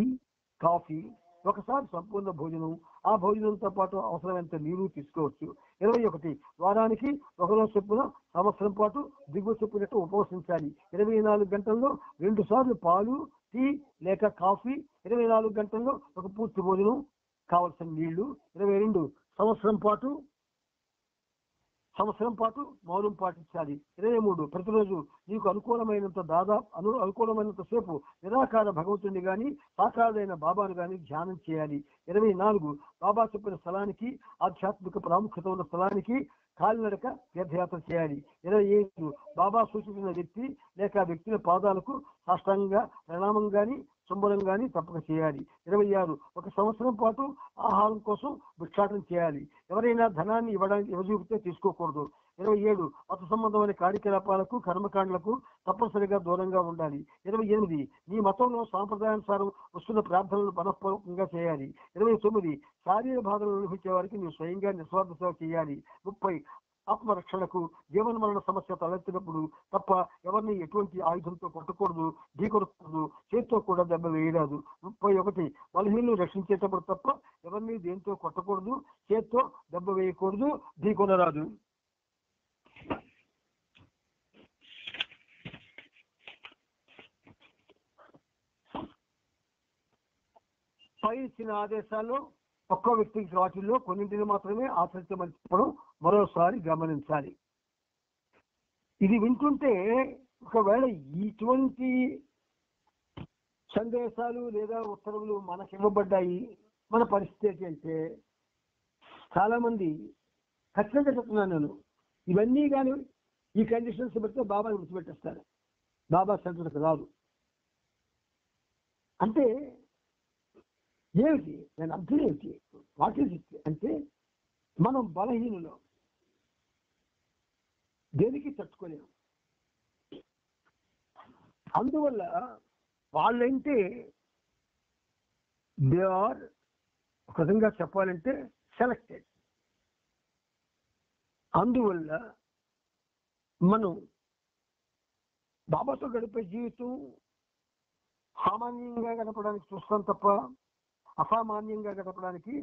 [SPEAKER 2] కాఫీ, ఒకసారి సంపూర్ణ భోజనం. ఆ భోజనంతో పాటు అవసరమైనంత నీరు తీసుకోవచ్చు. 21 వారానికి ఒకరోజు చొప్పున సంవత్సరం పాటు దిగువ చెప్పినట్టు ఉపవసించాలి. 24 గంటల్లో 2 సార్లు పాలు, టీ లేక కాఫీ, 24 గంటల్లో ఒక పూర్తి భోజనం, కావలసిన నీళ్లు. 22 సంవత్సరం పాటు మౌనం పాటించాలి. 23 ప్రతిరోజు నీకు అనుకూలమైనంత సేపు నిరాకార భగవంతుడిని గాని సాకారైన బాబాను గాని ధ్యానం చేయాలి. 24 బాబా చెప్పిన స్థలానికి, ఆధ్యాత్మిక ప్రాముఖ్యత ఉన్న స్థలానికి కాలినడక తీర్థయాత్ర చేయాలి. 25 బాబా సూచించిన వ్యక్తి లేక వ్యక్తుల పాదాలకు సాష్టాంగంగా ప్రణామం గాని చుంబనం గాని తప్పక చేయాలి. 26 ఒక సంవత్సరం పాటు ఆహారం కోసం భిక్షాటన చేయాలి. ఎవరైనా ధనాన్ని ఇవ్వజూపితే తీసుకోకూడదు. 27 మత సంబంధమైన కార్యకలాపాలకు, కర్మకాండలకు తప్పనిసరిగా దూరంగా ఉండాలి. 28 నీ మతంలో సాంప్రదాయానుసారం వస్తున్న ప్రార్థనలు మనఃపూర్వకంగా చేయాలి. 29 శారీర బాధలు అనుభవించే వారికి నువ్వు స్వయంగా నిస్వార్థ సేవ చేయాలి. 30 ఆత్మరక్షణకు జీవన మరణ సమస్య తలెత్తినప్పుడు తప్ప ఎవరిని ఎటువంటి ఆయుధంతో కొట్టకూడదు, ఢీకొనకూడదు, చేతితో కూడా దెబ్బ వేయరాదు. 31 బలహీనలు రక్షించేటప్పుడు తప్ప ఎవరిని దేంతో కొట్టకూడదు, చేతితో దెబ్బ వేయకూడదు, ఢీకొనరాదు. పై ఇచ్చిన ఆదేశాల్లో ఒక్కో వ్యక్తికి వాటిల్లో కొన్నింటిని మాత్రమే ఆచరించమని చెప్పడం మరోసారి గమనించాలి. ఇది వింటుంటే ఒకవేళ ఇటువంటి సందేశాలు లేదా ఉత్తర్వులు మనకి ఇవ్వబడ్డాయి, మన పరిస్థితి అయితే చాలా మంది ఖచ్చితంగా చెప్తున్నాను నేను, ఇవన్నీ కానీ ఈ కండిషన్స్ పెడితే బాబాని విడిచిపెట్టేస్తారు, బాబా సెంటర్కి రాదు. అంటే ఏమిటి దాని అర్థం ఏమిటి? వాట్ ఈజ్ ఇట్ అంటే మనం బలహీనులు, దేనికి తట్టుకోలేము. అందువల్ల వాళ్ళంటే దే ఆర్ ఒక విధంగా చెప్పాలంటే సెలెక్టెడ్. అందువల్ల మనం బాబాతో గడిపే జీవితం సామాన్యంగా గడపడానికి చూస్తాం తప్ప అసామాన్యంగా గడపడానికి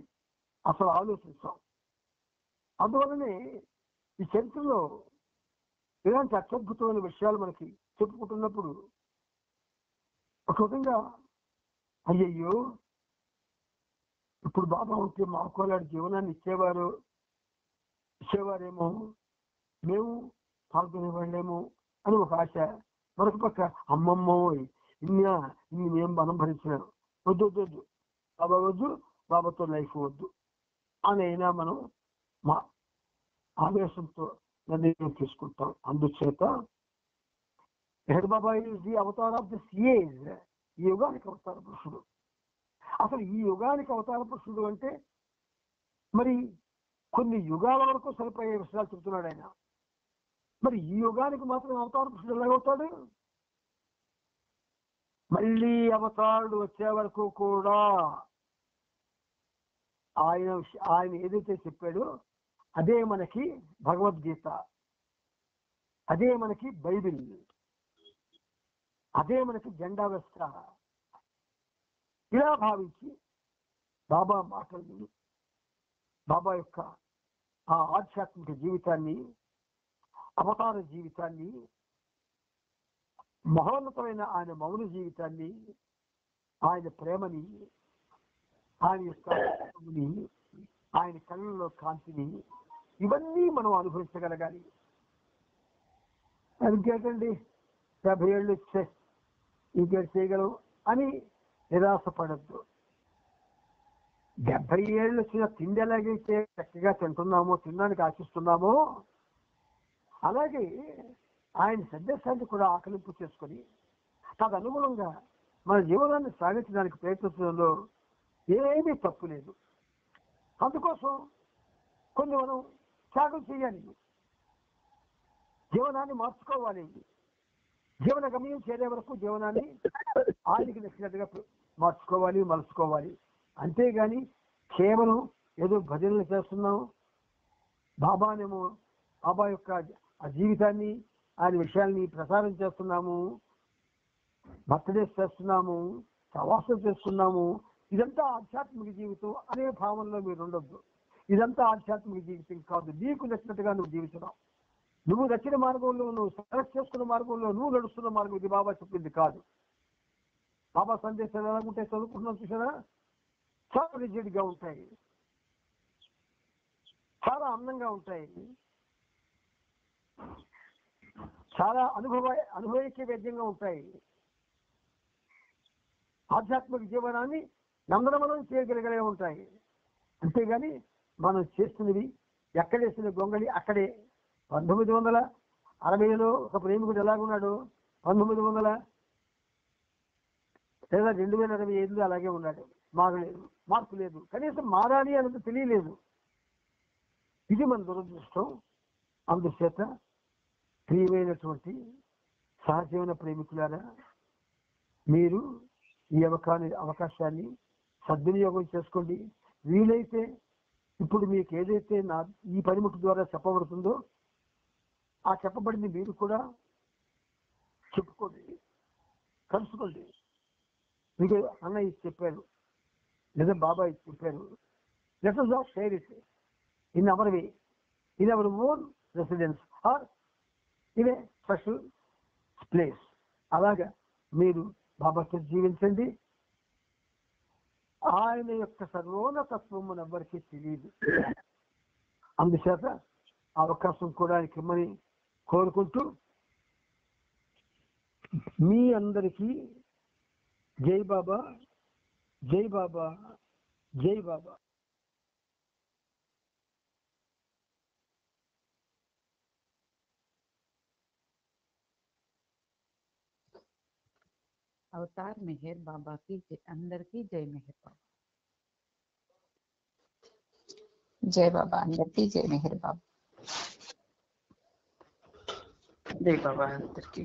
[SPEAKER 2] అసలు ఆలోచిస్తాం. అందువల్లనే ఈ చరిత్రలో ఇలాంటి అత్యద్భుతమైన విషయాలు మనకి చెప్పుకుంటున్నప్పుడు ఒక విధంగా అయ్యయ్యో ఇప్పుడు బాబా ఉంటే మాకు అలాంటి జీవనాన్ని ఇచ్చేవారేమో, మేము పాల్గొనేవాళ్ళేమో అని ఒక ఆశ. మరొక పక్క అమ్మమ్మో ఇన్ని మేము మనం భరించినాం, వద్దు బాబా వద్దు, బాబాతో లైఫ్ వద్దు అని అయినా మనం మా ఆవేశంతో నిర్ణయం తీసుకుంటాం. అందుచేత Meher Baba is the avatar of this age, ఈ యుగానికి అవతార పురుషుడు. అసలు ఈ యుగానికి అవతార పురుషుడు అంటే మరి కొన్ని యుగాల వరకు సరిపోయే విషయాలు చెప్తున్నాడు ఆయన. మరి ఈ యుగానికి మాత్రం అవతార పురుషుడు ఎలాగవుతాడు? మళ్ళీ అవతారుడు వచ్చే వరకు కూడా ఆయన ఏదైతే చెప్పాడో అదే మనకి భగవద్గీత, అదే మనకి బైబిల్, అదే మనకి జెండా వ్యవస్థ. ఇలా భావించి బాబా మాటల్ని, బాబా యొక్క ఆ ఆధ్యాత్మిక జీవితాన్ని, అవతార జీవితాన్ని, మహోన్నతమైన ఆయన మౌన జీవితాన్ని, ఆయన ప్రేమని, ఆయన యొక్క ఆయన కళ్ళలో కాంతిని, ఇవన్నీ మనం అనుభవించగలగాలి. ఇంకేంటండి 50 ఏళ్ళు ఇచ్చే ఇంకేం చేయగలవు అని నిరాశపడద్దు. 70 ఏళ్ళు వచ్చిన తిండి ఎలాగైతే చక్కగా తింటున్నామో, తినడానికి ఆశిస్తున్నామో, అలాగే ఆయన సందేశాన్ని కూడా ఆకలింపు చేసుకొని తదనుగుణంగా మన జీవనాన్ని సాగించడానికి ప్రయత్నించడంలో ఏమీ తప్పు లేదు. అందుకోసం కొన్ని మనం త్యాగం చేయాలి, జీవనాన్ని మార్చుకోవాలి. జీవన గమ్యం చేరే వరకు జీవనాన్ని ఆయనకి నచ్చినట్టుగా మలుచుకోవాలి. అంతేగాని కేవలం ఏదో భజనలు చేస్తున్నాం, బాబానేమో బాబా యొక్క ఆ జీవితాన్ని, ఆయన విషయాల్ని ప్రసారం చేస్తున్నాము, బర్త్డేస్ చేస్తున్నాము, ప్రవాసం చేస్తున్నాము, ఇదంతా ఆధ్యాత్మిక జీవితం అనే భావనలో మీరు ఉండొద్దు. ఇదంతా ఆధ్యాత్మిక జీవితం కాదు. నీకు నచ్చినట్టుగా నువ్వు జీవించడం, నువ్వు నచ్చిన మార్గంలో, నువ్వు సెలెక్ట్ చేసుకున్న మార్గంలో నువ్వు నడుస్తున్న మార్గం ఇది బాబా చెప్పింది కాదు. బాబా సందేశాలు ఎలాగుంటాయి చదువుకుంటున్నాం చూసారా? చాలా రిజిడ్గా ఉంటాయి, చాలా అందంగా ఉంటాయి, చాలా అనుభవించే వేద్యంగా ఉంటాయి. ఆధ్యాత్మిక జీవనాన్ని నందనమనం చేయగలిగే ఉంటాయి. అంతేగాని మనం చేస్తున్నవి ఎక్కడేసిన గొంగళి అక్కడే. 1960లో ఒక ప్రేమికుడు ఎలాగున్నాడు, 1900 లేదా 2025 అలాగే ఉన్నాడు. మార్పు లేదు. కనీసం మారాలి అన్నది తెలియలేదు. ఇది మన దురదృష్టం. అందుచేత ప్రియమైనటువంటి సహజీవన ప్రేమికులారా, మీరు ఈ అవకాశాన్ని సద్వినియోగం చేసుకోండి. వీలైతే ఇప్పుడు మీకు ఏదైతే ఈ పనిముట్టు ద్వారా చెప్పబడుతుందో ఆ చెప్పబడింది మీరు కూడా చెప్పుకోండి, కలుసుకోండి. మీకు అన్నయ్య చెప్పారు లేదా బాబా చెప్పారు, let us all share it in our way, in our own residence or in a special place. అలాగా మీరు బాబాతో జీవించండి. ఆయన యొక్క సర్వోన్నతత్వము ఎవ్వరికీ తెలియదు. అందుచేత అవకాశం కూడా ఇమ్మని కోరుకుంటూ మీ అందరికీ జై బాబా, జై బాబా, జై బాబా.
[SPEAKER 3] అవతార్ మెహర్ బాబాకి అందరికీ జై మెహర్ బాబా.
[SPEAKER 5] జై బాబా, అందరికీ జై మెహర్ బాబా.
[SPEAKER 4] జై బాబా అందరికి.